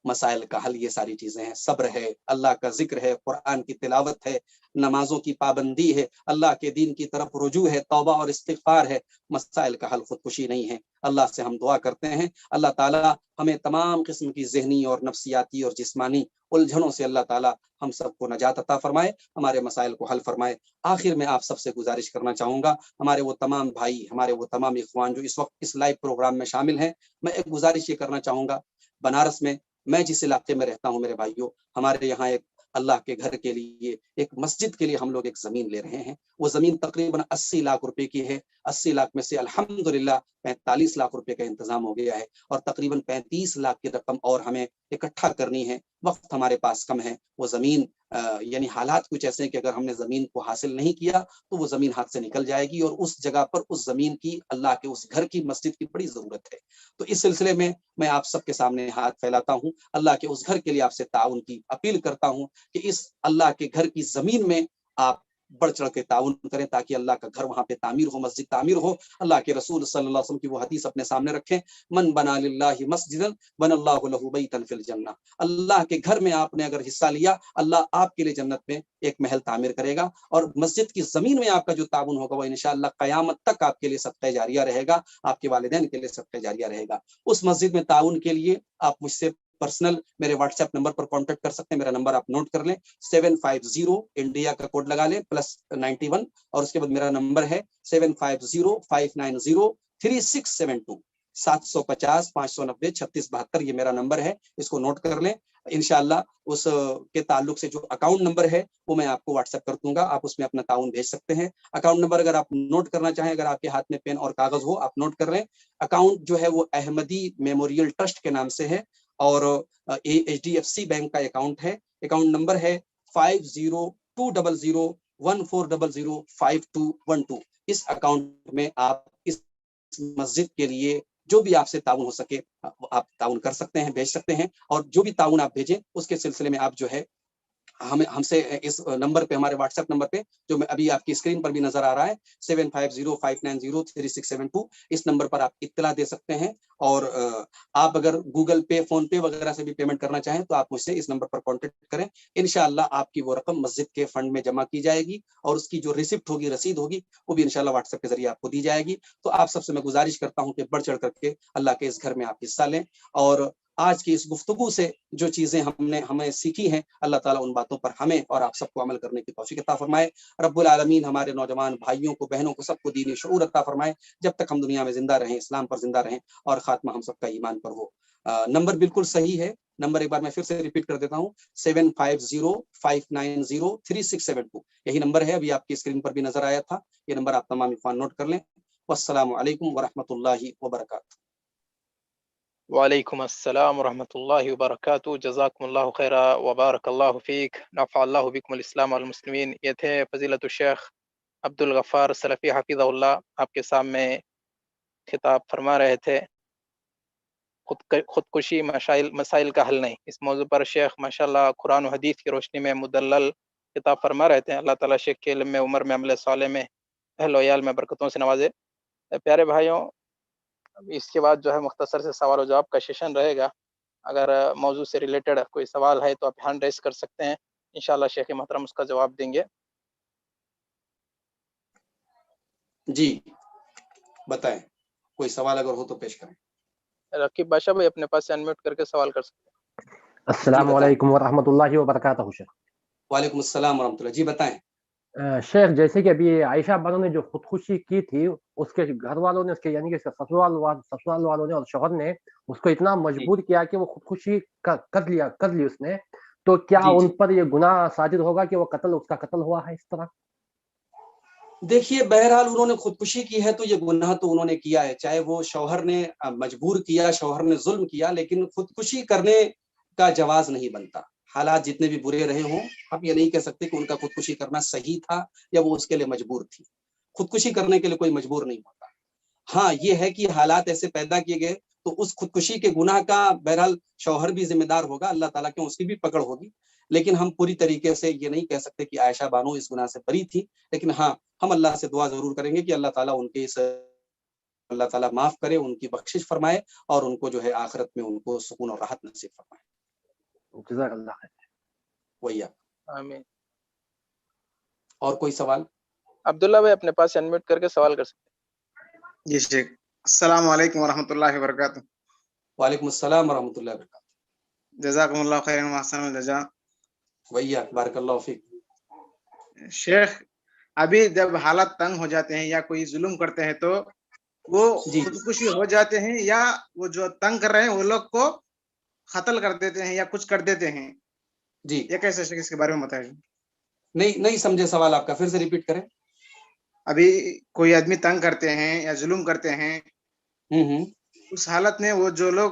مسائل کا حل یہ ساری چیزیں ہیں. صبر ہے، اللہ کا ذکر ہے، قرآن کی تلاوت ہے، نمازوں کی پابندی ہے، اللہ کے دین کی طرف رجوع ہے، توبہ اور استغفار ہے. مسائل کا حل خودکشی نہیں ہے. اللہ سے ہم دعا کرتے ہیں اللہ تعالیٰ ہمیں تمام قسم کی ذہنی اور نفسیاتی اور جسمانی الجھنوں سے اللہ تعالیٰ ہم سب کو نجات عطا فرمائے، ہمارے مسائل کو حل فرمائے. آخر میں آپ سب سے گزارش کرنا چاہوں گا، ہمارے وہ تمام بھائی، ہمارے وہ تمام اخوان جو اس وقت اس لائیو پروگرام میں شامل ہیں، میں ایک گزارش یہ کرنا چاہوں گا. بنارس میں جس علاقے میں رہتا ہوں میرے بھائیوں، ہمارے یہاں ایک اللہ کے گھر کے لیے، ایک مسجد کے لیے ہم لوگ ایک زمین لے رہے ہیں. وہ زمین تقریباً 80 لاکھ روپے کی ہے. 80 لاکھ میں سے الحمدللہ 45 لاکھ روپے کا انتظام ہو گیا ہے، اور تقریباً 35 لاکھ کی رقم اور ہمیں اکٹھا کرنی ہے. وقت ہمارے پاس کم ہے. وہ زمین یعنی حالات کچھ ایسے ہیں کہ اگر ہم نے زمین کو حاصل نہیں کیا تو وہ زمین ہاتھ سے نکل جائے گی، اور اس جگہ پر اس زمین کی، اللہ کے اس گھر کی، مسجد کی بڑی ضرورت ہے. تو اس سلسلے میں آپ سب کے سامنے ہاتھ پھیلاتا ہوں، اللہ کے اس گھر کے لیے آپ سے تعاون کی اپیل کرتا ہوں کہ اس اللہ کے گھر کی زمین میں آپ بڑھ چڑھ کے تعاون کریں تاکہ اللہ کا گھر وہاں پہ تعمیر ہو، مسجد تعمیر ہو. اللہ کے رسول صلی اللہ علیہ وسلم کی وہ حدیث اپنے سامنے رکھیں، من بنا للہ مسجدا بن اللہ لہ بیتا فی الجنہ. اللہ کے گھر میں آپ نے اگر حصہ لیا، اللہ آپ کے لیے جنت میں ایک محل تعمیر کرے گا. اور مسجد کی زمین میں آپ کا جو تعاون ہوگا وہ انشاءاللہ قیامت تک آپ کے لیے صدقہ جاریہ رہے گا، آپ کے والدین کے لیے صدقہ جاریہ رہے گا. اس مسجد میں تعاون کے لیے آپ مجھ سے پرسنل میرے واٹس ایپ نمبر پر کانٹیکٹ کر سکتے ہیں. میرا نمبر آپ نوٹ کر لیں، 750 انڈیا کا کوڈ لگا لیں +91، اور اس کے بعد میرا نمبر ہے 7505903672، 750-590-3672. یہ میرا نمبر ہے، اس کو نوٹ کر لیں. انشاءاللہ اس کے تعلق سے جو اکاؤنٹ نمبر ہے وہ میں آپ کو واٹس ایپ کر دوں گا، آپ اس میں اپنا تعاون بھیج سکتے ہیں. اکاؤنٹ نمبر اگر آپ نوٹ کرنا چاہیں، اگر آپ کے ہاتھ میں پین اور کاغذ ہو آپ نوٹ کر لیں. اکاؤنٹ جو ہے وہ احمدی میموریل ٹرسٹ کے نام سے ہے، اور HDFC بینک کا اکاؤنٹ ہے. اکاؤنٹ نمبر ہے 502014005212. اس اکاؤنٹ میں آپ اس مسجد کے لیے جو بھی آپ سے تعاون ہو سکے آپ تعاون کر سکتے ہیں، بھیج سکتے ہیں. اور جو بھی تعاون آپ بھیجیں اس کے سلسلے میں آپ جو ہے ہم سے اس نمبر پہ، ہمارے واٹس ایپ نمبر پہ جو میں ابھی آپ کی اسکرین پر بھی نظر آ رہا ہے 7505903672، اس نمبر پر آپ اطلاع دے سکتے ہیں. اور آپ اگر گوگل پے، فون پے وغیرہ سے بھی پیمنٹ کرنا چاہیں تو آپ مجھ سے اس نمبر پر کانٹیکٹ کریں. انشاءاللہ آپ کی وہ رقم مسجد کے فنڈ میں جمع کی جائے گی، اور اس کی جو ریسپٹ ہوگی، رسید ہوگی، وہ بھی انشاءاللہ واٹس ایپ کے ذریعے آپ کو دی جائے گی. تو آپ سب سے میں گزارش کرتا ہوں کہ بڑھ چڑھ کر کے اللہ کے اس گھر میں آپ حصہ لیں. اور آج کی اس گفتگو سے جو چیزیں ہمیں سیکھی ہیں، اللہ تعالیٰ ان باتوں پر ہمیں اور آپ سب کو عمل کرنے کی توفیق عطا فرمائے. رب العالمین ہمارے نوجوان بھائیوں کو، بہنوں کو، سب کو دینی شعور عطا فرمائے. جب تک ہم دنیا میں زندہ رہیں، اسلام پر زندہ رہیں، اور خاتمہ ہم سب کا ایمان پر ہو. نمبر بالکل صحیح ہے، نمبر ایک بار میں پھر سے ریپیٹ کر دیتا ہوں، 7505903672. یہی نمبر ہے، ابھی آپ کی اسکرین پر بھی نظر آیا تھا. یہ نمبر آپ تمام اخوان نوٹ کر لیں. والسلام علیکم ورحمۃ اللہ وبرکاتہ. وعلیکم السلام ورحمۃ اللہ وبرکاتہ. جزاکم اللہ خیرہ وبارک اللہ فیک، نفع اللہ بکم الاسلام والمسلمین. یہ تھے فضیلت الشیخ عبدالغفار سلفی حفظہ اللہ، آپ کے سامنے خطاب فرما رہے تھے. خودکشی مسائل کا حل نہیں، اس موضوع پر شیخ ماشاءاللہ قرآن و حدیث کی روشنی میں مدلل خطاب فرما رہے تھے. اللہ تعالیٰ شیخ کے علم میں، عمر میں، عمل صالح میں، اہل و عیال میں برکتوں سے نوازے. پیارے بھائیوں، اس کے بعد جو ہے مختصر سے سوال و جواب کا سیشن رہے گا. اگر موضوع سے ریلیٹڈ کوئی سوال ہے تو آپ ہینڈ ریس کر سکتے ہیں، انشاءاللہ شیخ محترم اس کا جواب دیں گے. جی بتائیں، کوئی سوال اگر ہو تو پیش کریں. رقیب بادشاہ بھائی اپنے پاس سے انمیوٹ کر کے سوال کر سکتے ہیں. السلام علیکم ورحمۃ اللہ وبرکاتہ. شیخ وعلیکم السلام ورحمۃ اللہ. جی بتائیں. شیخ، جیسے کہ ابھی عائشہ بانو نے جو خودکشی کی تھی، اس کے گھر والوں نے، اس کے یعنی کہ سسرال والوں نے اور شوہر نے اس کو اتنا مجبور کیا کہ وہ خودکشی کر لی اس نے، تو کیا ان پر یہ گناہ صادر ہوگا کہ وہ اس کا قتل ہوا ہے اس طرح؟ دیکھیے، بہرحال انہوں نے خودکشی کی ہے تو یہ گناہ تو انہوں نے کیا ہے، چاہے وہ شوہر نے مجبور کیا، شوہر نے ظلم کیا، لیکن خودکشی کرنے کا جواز نہیں بنتا. حالات جتنے بھی برے رہے ہوں، آپ یہ نہیں کہہ سکتے کہ ان کا خودکشی کرنا صحیح تھا یا وہ اس کے لیے مجبور تھی. خودکشی کرنے کے لیے کوئی مجبور نہیں ہوتا. ہاں یہ ہے کہ حالات ایسے پیدا کیے گئے تو اس خودکشی کے گناہ کا بہرحال شوہر بھی ذمہ دار ہوگا، اللہ تعالیٰ کے اس کی بھی پکڑ ہوگی. لیکن ہم پوری طریقے سے یہ نہیں کہہ سکتے کہ عائشہ بانو اس گناہ سے بری تھی. لیکن ہاں، ہم اللہ سے دعا ضرور کریں گے کہ اللہ تعالیٰ ان کے اللہ تعالیٰ معاف کرے، ان کی بخشش فرمائے، اور ان کو جو ہے آخرت میں ان کو سکون اور راحت نصیب فرمائے. جزاک اللہ خیر. وہی آمین. اور کوئی سوال؟ عبداللہ بھائی اپنے پاس انمیوٹ کر کے سوال کر سکتے ہیں. جی شیخ، السلام علیکم ورحمۃ اللہ وبرکاتہ. وعلیکم السلام ورحمۃ اللہ وبرکاتہ. جزاکم اللہ خیر واحسن الجزاء. وہی بارک اللہ فیک. شیخ، ابھی جب حالات تنگ ہو جاتے ہیں یا کوئی ظلم کرتے ہیں تو وہ خودکشی ہو جاتے ہیں، یا وہ جو تنگ کر رہے ہیں وہ لوگ کو قتل کر دیتے ہیں یا کچھ کر دیتے ہیں. جی یہ کیسے شیخ، اس کے بارے میں بتائیں. نہیں سمجھے سوال آپ کا، پھر سے ریپیٹ کریں. ابھی کوئی آدمی تنگ کرتے ہیں یا ظلم کرتے ہیں، اس حالت میں وہ جو لوگ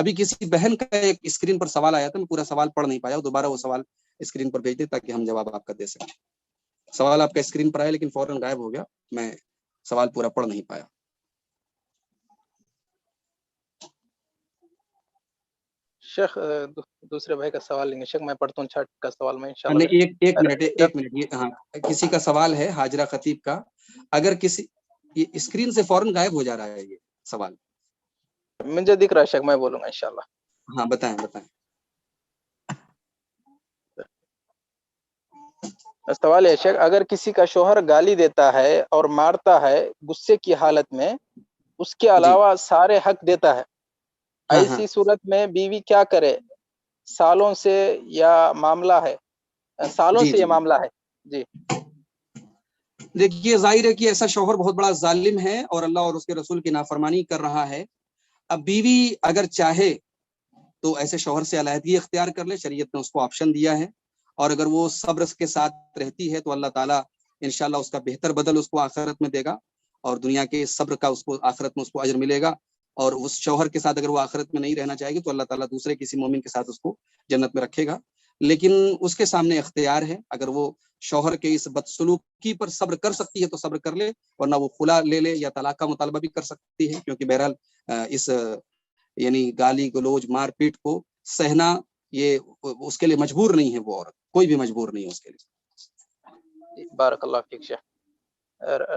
ابھی کسی بہن کا ایک اسکرین پر سوال آیا تھا, میں پورا سوال پڑھ نہیں پایا, دوبارہ وہ سوال اسکرین پر بھیج دیں تاکہ ہم جواب آپ کا دے سکیں. سوال آپ کا اسکرین پر آیا لیکن فوراً غائب ہو گیا, میں سوال پورا پڑھ نہیں پایا. شیخ دوسرے بھائی کا سوال لیں گے. شیخ میں پڑھتا ہوں چھٹ کا سوال میں انشاءاللہ. ایک منٹ, ہاں کسی کا سوال ہے حاجرہ خطیب کا, اگر کسی یہ اسکرین سے فوراً غائب ہو جا رہا ہے یہ سوال. مجھے دکھ رہا ہے شیخ, میں بولوں گا انشاءاللہ. ہاں بتائیں. سوال ہے شیخ, اگر کسی کا شوہر گالی دیتا ہے اور مارتا ہے غصے کی حالت میں, اس کے علاوہ سارے حق دیتا ہے, ایسی صورت میں بیوی کیا کرے؟ سالوں سے یا معاملہ ہے, سالوں سے یہ معاملہ ہے. جی دیکھیے, ظاہر ہے کہ ایسا شوہر بہت بڑا ظالم ہے اور اللہ اور اس کے رسول کی نافرمانی کر رہا ہے. اب بیوی اگر چاہے تو ایسے شوہر سے علیحدگی اختیار کر لے, شریعت نے اس کو آپشن دیا ہے, اور اگر وہ صبر کے ساتھ رہتی ہے تو اللہ تعالیٰ انشاءاللہ اس کا بہتر بدل اس کو آخرت میں دے گا, اور دنیا کے صبر کا اس کو آخرت میں اس کو اجر ملے گا. اور اس شوہر کے ساتھ اگر وہ آخرت میں نہیں رہنا چاہے گی تو اللہ تعالیٰ دوسرے کسی مومن کے ساتھ اس کو جنت میں رکھے گا. لیکن اس کے سامنے اختیار ہے, اگر وہ شوہر کے اس بدسلوکی پر صبر کر سکتی ہے تو صبر کر لے, ورنہ وہ خلا لے لے یا طلاق کا مطالبہ بھی کر سکتی ہے, کیونکہ بہرحال اس یعنی گالی گلوچ مار پیٹ کو سہنا یہ اس کے لیے مجبور نہیں ہے, وہ عورت کوئی بھی مجبور نہیں ہے اس کے لیے. بارک اللہ فیک شیخ.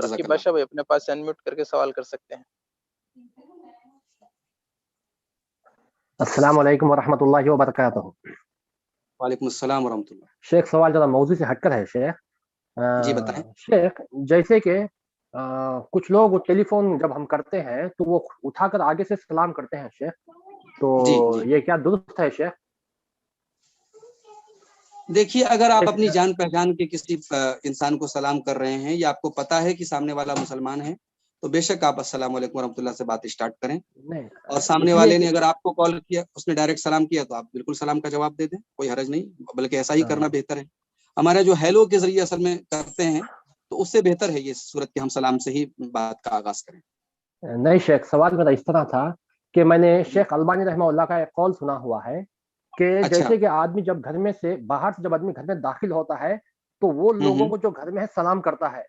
رقیب بادشاہ بھائی اپنے پاس انمیوٹ کر کے سوال کر سکتے ہیں. السلام علیکم ورحمۃ اللہ وبرکاتہ. وعلیکم السلام ورحمۃ اللہ. شیخ سوال ذرا موضوع سے ہٹ کر ہے شیخ. جی بتائیں. شیخ جیسے کہ کچھ لوگ ٹیلی فون جب ہم کرتے ہیں تو وہ اٹھا کر آگے سے سلام کرتے ہیں شیخ, تو یہ کیا درست ہے شیخ؟ دیکھیے, اگر آپ اپنی جان پہچان کے کسی انسان کو سلام کر رہے ہیں یا آپ کو پتا ہے کہ سامنے والا مسلمان ہے تو بے شک آپ السلام علیکم ورحمۃ اللہ سے بات اسٹارٹ کریں, اور سامنے والے نے اگر آپ کو کال کیا, اس نے ڈائریکٹ سلام کیا تو آپ بالکل سلام کا جواب دے دیں, کوئی حرج نہیں, بلکہ ایسا ہی کرنا بہتر ہے. ہمارے جو ہیلو کے ذریعے اصل میں کرتے ہیں تو اس سے بہتر ہے یہ صورت کہ ہم سلام سے ہی بات کا آغاز کریں. نہیں شیخ, سوال میرا اس طرح تھا کہ میں نے شیخ البانی رحمہ اللہ کا ایک قول سنا ہوا ہے کہ جیسے کہ آدمی جب گھر میں سے باہر سے جب آدمی گھر میں داخل ہوتا ہے تو وہ لوگوں کو جو گھر میں ہے سلام کرتا ہے,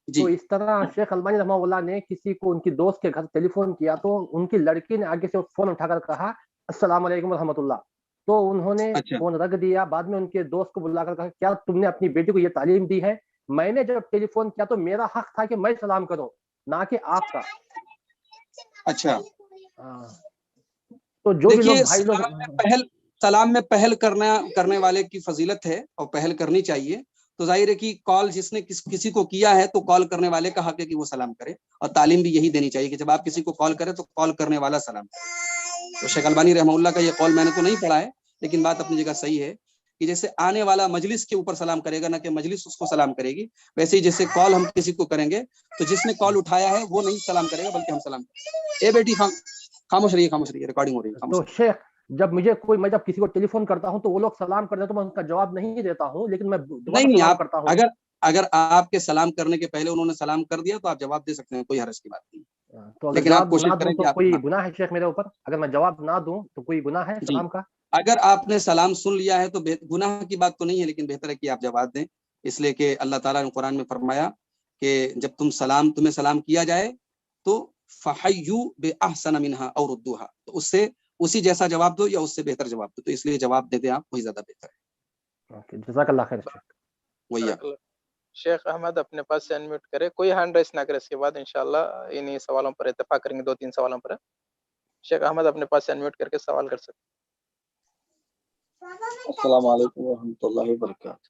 تو اس طرح شیخ البانی رحمہ اللہ نے کسی کو ان کی دوست کے گھر ٹیلی فون کیا تو ان کی لڑکی نے آگے سے فون اٹھا کر کہا السلام علیکم ورحمۃ اللہ, تو انہوں نے فون رکھ دیا. بعد میں ان کے دوست کو بلا کر کہا کیا تم نے اپنی بیٹی کو یہ تعلیم دی ہے؟ میں نے جب ٹیلی فون کیا تو میرا حق تھا کہ میں سلام کروں, نہ کہ آپ کا. اچھا, تو جو بھی لوگ بھائی لوگ سلام میں پہل کرنے والے کی فضیلت ہے اور پہل کرنی چاہیے. تو ظاہر ہے کہ کال جس نے کسی کو کیا ہے تو کال کرنے والے کا حق ہے کہ وہ سلام کرے, اور تعلیم بھی یہی دینی چاہیے کہ جب آپ کسی کو کال کریں تو کال کرنے والا سلام کرے. تو شیخ البانی رحمہ اللہ کا یہ قول میں نے تو نہیں پڑھا ہے, لیکن بات اپنی جگہ صحیح ہے کہ جیسے آنے والا مجلس کے اوپر سلام کرے گا نہ کہ مجلس اس کو سلام کرے گی, ویسے ہی جیسے کال ہم کسی کو کریں گے تو جس نے کال اٹھایا ہے وہ نہیں سلام کرے گا بلکہ ہم سلام کریں گے. اے بیٹی خاموش رہیے, ریکارڈنگ ہو رہی ہے. تو شیخ جب میں جب کسی کو ٹیلی فون کرتا ہوں تو وہ لوگ سلام کرتے ہیں تو میں ان کا جواب نہیں دیتا ہوں, لیکن میں نہیں, آپ کرتا ہوں اگر آپ کے سلام کرنے کے پہلے انہوں نے سلام کر دیا تو آپ جواب دے سکتے ہیں, کوئی حرج کی بات نہیں. تو اگر جواب نہ دوں تو کوئی گناہ ہے شیخ میرے اوپر؟ اگر میں جواب نہ دوں تو کوئی گناہ ہے سلام کا؟ اگر آپ نے سلام سن لیا ہے تو گناہ کی بات تو نہیں ہے, لیکن بہتر ہے کہ آپ جواب دیں, اس لیے کہ اللہ تعالیٰ نے قرآن میں فرمایا کہ جب تمہیں سلام کیا جائے تو فحیوا بأحسن منها او ردوها, تو اس سے اسی جیسا جواب دو یا اس سے بہتر جواب دو, تو اس لیے جواب دے دیں آپ, وہی زیادہ بہتر ہے. جزاک اللہ خیر شیخ. وہی شیخ احمد اپنے پاس سے انمیوٹ کرے, کوئی ہینڈ ریس نہ کرے, اس کے بعد انشاءاللہ انہی سوالوں پر اتفاق کریں گے, 2-3 سوالوں پر. شیخ احمد اپنے پاس سے انمیوٹ کر کے سوال کر سکتے. السلام علیکم ورحمۃ اللہ وبرکاتہ.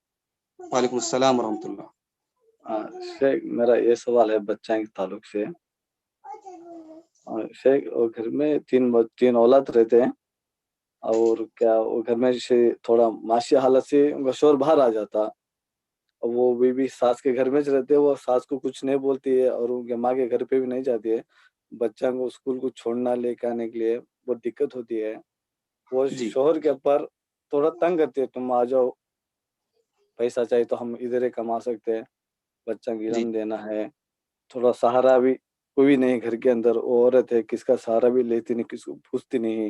وعلیکم السلام ورحمۃ اللہ. شیخ میرا یہ سوال ہے بچہ کے تعلق سے. شیخ گھر میں تین اولاد رہتے ہیں, اور کیا وہ گھر میں تھوڑا معاشی حالت سے ان کا شور باہر آ جاتا, وہ بھی ساس کے گھر میں رہتے, وہ ساس کو کچھ نہیں بولتی ہے اور ان کے ماں کے گھر پہ بھی نہیں جاتی ہے. بچہ کو اسکول کو چھوڑنا لے کے آنے کے لیے بہت دقت ہوتی ہے. وہ شوہر کے اوپر تھوڑا تنگ کرتی ہے, تم آ جاؤ, پیسہ چاہیے تو ہم ادھر ہی کما سکتے ہیں, بچہ کی علم دینا ہے, تھوڑا سہارا بھی کوئی بھی نہیں گھر کے اندر, وہ عورت ہے کس کا سہارا بھی لیتی نہیں, کس کو پوچھتی نہیں.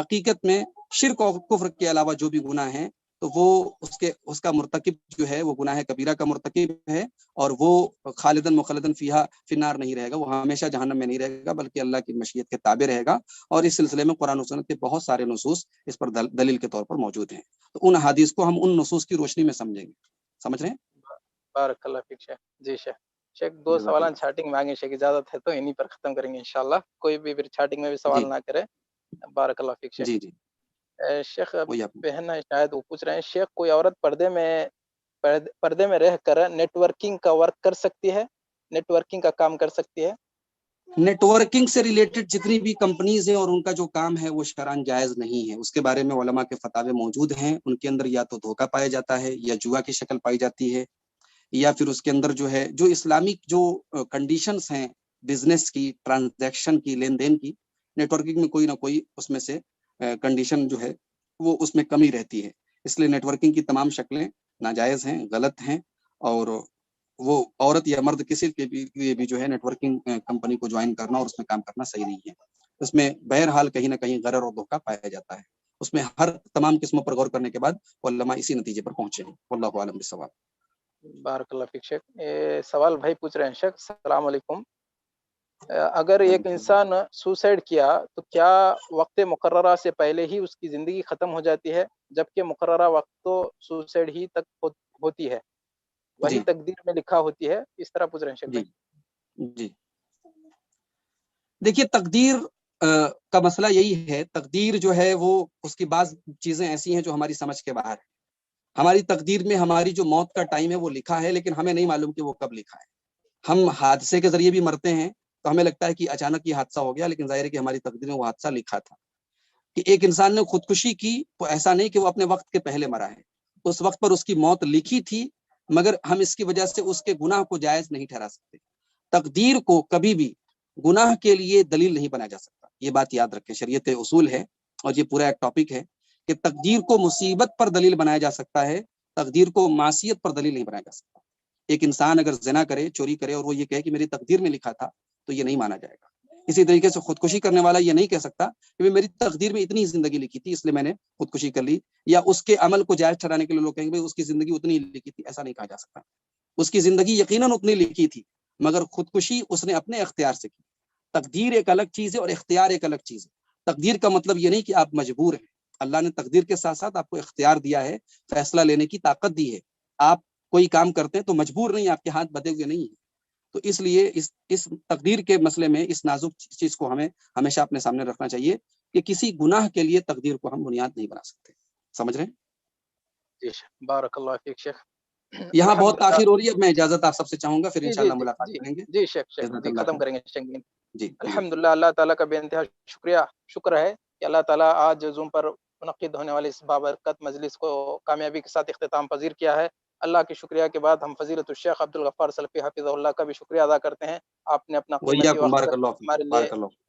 حقیقت میں شرک اور کفر کے علاوہ جو بھی گناہ ہیں تو وہ اس کا مرتکب جو ہے وہ گناہ کبیرہ کا مرتکب ہے، اور وہ خالدن مخلدن فیہا فی النار نہیں رہے گا، وہ ہمیشہ جہنم میں نہیں رہے گا، بلکہ اللہ کی مشیت کے تابع رہے گا۔ اور اس سلسلے میں قرآن و سنت کے بہت سارے نصوص اس پر دلیل کے طور پر موجود ہیں، تو ان حدیث کو ہم ان نصوص کی روشنی میں سمجھیں گے۔ سمجھ رہے ہیں؟ بارک اللہ فیک شیخ۔ جی شیخ، شیخ دو سوالات چیٹنگ میں آگے شیخ اجازت ہے تو انہی پر ختم کریں گے انشاءاللہ، کوئی بھی پھر چیٹنگ میں بھی سوال نہ کرے۔ بارک اللہ فیک شیخ۔ جی جی شیخ بہن شاید وہ پوچھ رہے ہیں، شیخ کوئی عورت پردے میں رہ کر نیٹ ورکنگ کا ورک کر سکتی ہے، نیٹ ورکنگ کا کام کر سکتی ہے؟ نیٹ ورکنگ سے ریلیٹڈ جتنی بھی کمپنیز ہیں اور ان کا جو کام ہے وہ شرعاً جائز نہیں ہے، اس کے بارے میں علماء کے فتاوے موجود ہیں، ان کے اندر یا تو دھوکہ پایا جاتا ہے یا جوا کی شکل پائی جاتی ہے، یا پھر اس کے اندر جو ہے جو اسلامک جو کنڈیشنز ہیں بزنس کی، ٹرانزیکشن کی، لین دین کی، نیٹ ورکنگ میں کوئی نہ کوئی اس میں سے کنڈیشن جو ہے وہ اس میں کمی رہتی ہے، اس لیے نیٹ ورکنگ کی تمام شکلیں ناجائز ہیں، غلط ہیں، اور وہ عورت یا مرد کسی کے لیے بھی جو ہے نیٹ ورکنگ کمپنی کو جوائن کرنا اور اس میں کام کرنا صحیح نہیں ہے، اس میں بہرحال کہیں نہ کہیں غرر اور دھوکہ پایا جاتا ہے، اس میں ہر تمام قسموں پر غور کرنے کے بعد علماء اسی نتیجے پر پہنچے ہیں۔ واللہ اعلم بالصواب۔ بارک اللہ فیک شیخ۔ سوال بھائی پوچھ رہے ہیں، شیخ السلام علیکم، اگر ایک انسان سوسائڈ کیا تو کیا وقت مقررہ سے پہلے ہی اس کی زندگی ختم ہو جاتی ہے، جبکہ مقررہ وقت تو سوسائڈ ہی تک ہوتی ہے، وہی تقدیر میں لکھا ہوتی ہے، اس طرح پوچھ رہے ہیں شیخ بھائی۔ جی دیکھیے، تقدیر کا مسئلہ یہی ہے، تقدیر جو ہے وہ اس کی بعض چیزیں ایسی ہیں جو ہماری سمجھ کے باہر ہے، ہماری تقدیر میں ہماری جو موت کا ٹائم ہے وہ لکھا ہے، لیکن ہمیں نہیں معلوم کہ وہ کب لکھا ہے۔ ہم حادثے کے ذریعے بھی مرتے ہیں تو ہمیں لگتا ہے کہ اچانک یہ حادثہ ہو گیا، لیکن ظاہر ہے کہ ہماری تقدیر میں وہ حادثہ لکھا تھا۔ کہ ایک انسان نے خودکشی کی تو ایسا نہیں کہ وہ اپنے وقت کے پہلے مرا ہے، اس وقت پر اس کی موت لکھی تھی، مگر ہم اس کی وجہ سے اس کے گناہ کو جائز نہیں ٹھہرا سکتے۔ تقدیر کو کبھی بھی گناہ کے لیے دلیل نہیں بنایا جا سکتا، یہ بات یاد رکھیں، شریعت اصول ہے اور یہ پورا ایک ٹاپک ہے کہ تقدیر کو مصیبت پر دلیل بنایا جا سکتا ہے، تقدیر کو معصیت پر دلیل نہیں بنایا جا سکتا۔ ایک انسان اگر زنا کرے، چوری کرے اور وہ یہ کہے کہ میری تقدیر میں لکھا تھا تو یہ نہیں مانا جائے گا۔ اسی طریقے سے خودکشی کرنے والا یہ نہیں کہہ سکتا کہ میری تقدیر میں اتنی زندگی لکھی تھی اس لیے میں نے خودکشی کر لی، یا اس کے عمل کو جائز ٹھہرانے کے لیے لوگ کہیں گے اس کی زندگی اتنی لکھی تھی، ایسا نہیں کہا جا سکتا۔ اس کی زندگی یقیناً اتنی لکھی تھی، مگر خودکشی اس نے اپنے اختیار سے کی۔ تقدیر ایک الگ چیز ہے اور اختیار ایک الگ چیز ہے۔ تقدیر کا مطلب یہ نہیں کہ آپ مجبور ہیں، اللہ نے تقدیر کے ساتھ ساتھ آپ کو اختیار دیا ہے، فیصلہ لینے کی طاقت دی ہے۔ آپ کوئی کام کرتے ہیں تو مجبور نہیں، آپ کے ہاتھ بدے ہوئے نہیں ہیں۔ تو اس لیے اس تقدیر کے مسئلے میں اس نازک چیز کو ہمیں ہمیشہ اپنے سامنے رکھنا چاہیے کہ کسی گناہ کے لیے تقدیر کو ہم بنیاد نہیں بنا سکتے۔ سمجھ رہے ہیں؟ جی بارک اللہ فیک شیخ۔ یہاں بہت تاخیر ہو رہی ہے، اب میں اجازت آپ سب سے چاہوں گا، پھر انشاءاللہ ملاقات کریں گے۔ جی شیخ جی ختم کریں گے شیخ۔ جی الحمدللہ، اللہ تعالیٰ کا بے انتہا شکر ہے کہ اللہ تعالیٰ آج زوم پر منعقد ہونے والی اس بابرکت مجلس کو کامیابی کے ساتھ اختتام پذیر کیا ہے۔ اللہ کے شکریہ کے بعد ہم فضیلت الشیخ عبدالغفار سلفی حفظہ اللہ کا بھی شکریہ ادا کرتے ہیں، آپ نے اپنا قیمتی وقت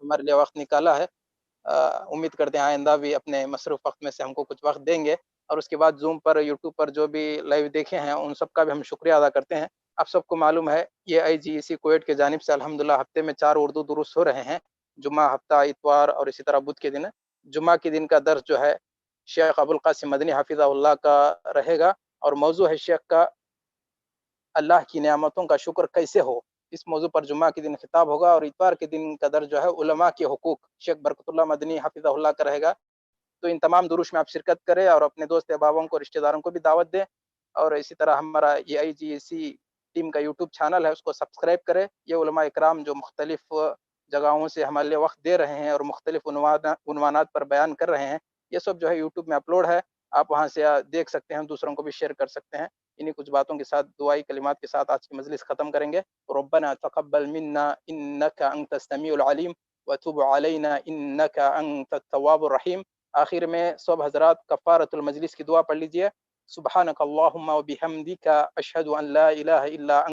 ہمارے لیے وقت نکالا ہے۔ امید کرتے ہیں آئندہ بھی اپنے مصروف وقت میں سے ہم کو کچھ وقت دیں گے، اور اس کے بعد زوم پر، یوٹیوب پر جو بھی لائیو دیکھے ہیں ان سب کا بھی ہم شکریہ ادا کرتے ہیں۔ آپ سب کو معلوم ہے یہ IGEC کویت کے جانب سے الحمدللہ ہفتے میں 4 اردو دروس ہو رہے ہیں، جمعہ، ہفتہ، اتوار اور اسی طرح بدھ کے دن۔ جمعہ کے دن کا درس جو ہے شیخ ابوالقاسم مدنی حفظہ اللہ کا رہے گا، اور موضوع ہے شیخ کا اللہ کی نعمتوں کا شکر کیسے ہو، اس موضوع پر جمعہ کے دن خطاب ہوگا، اور اتوار کے دن کا درس جو ہے علماء کے حقوق، شیخ برکت اللہ مدنی حفظہ اللہ کا رہے گا۔ تو ان تمام دروس میں آپ شرکت کریں اور اپنے دوست احبابوں کو، رشتہ داروں کو بھی دعوت دیں، اور اسی طرح ہمارا یہ IGEC ٹیم کا یوٹیوب چینل ہے اس کو سبسکرائب کریں۔ یہ علماء اکرام جو مختلف جگہوں سے ہمارے لیے وقت دے رہے ہیں اور مختلف عنوانات پر بیان کر رہے ہیں، یہ سب جو ہے یوٹیوب میں اپلوڈ ہے، آپ وہاں سے دیکھ سکتے ہیں، دوسروں کو بھی شیئر کر سکتے ہیں۔ انہی کچھ باتوں کے ساتھ، دعائی کلمات کے ساتھ آج کی مجلس ختم کریں گے۔ ربنا تقبل منا انک انت السمیع العلیم وتب علینا انک انت التواب الرحیم۔ آخر میں سب حضرات کفارۃ المجلس کی دعا پڑھ لیجئے۔ سبحانک اللہم و بحمدک اشہد ان لا الہ الا انت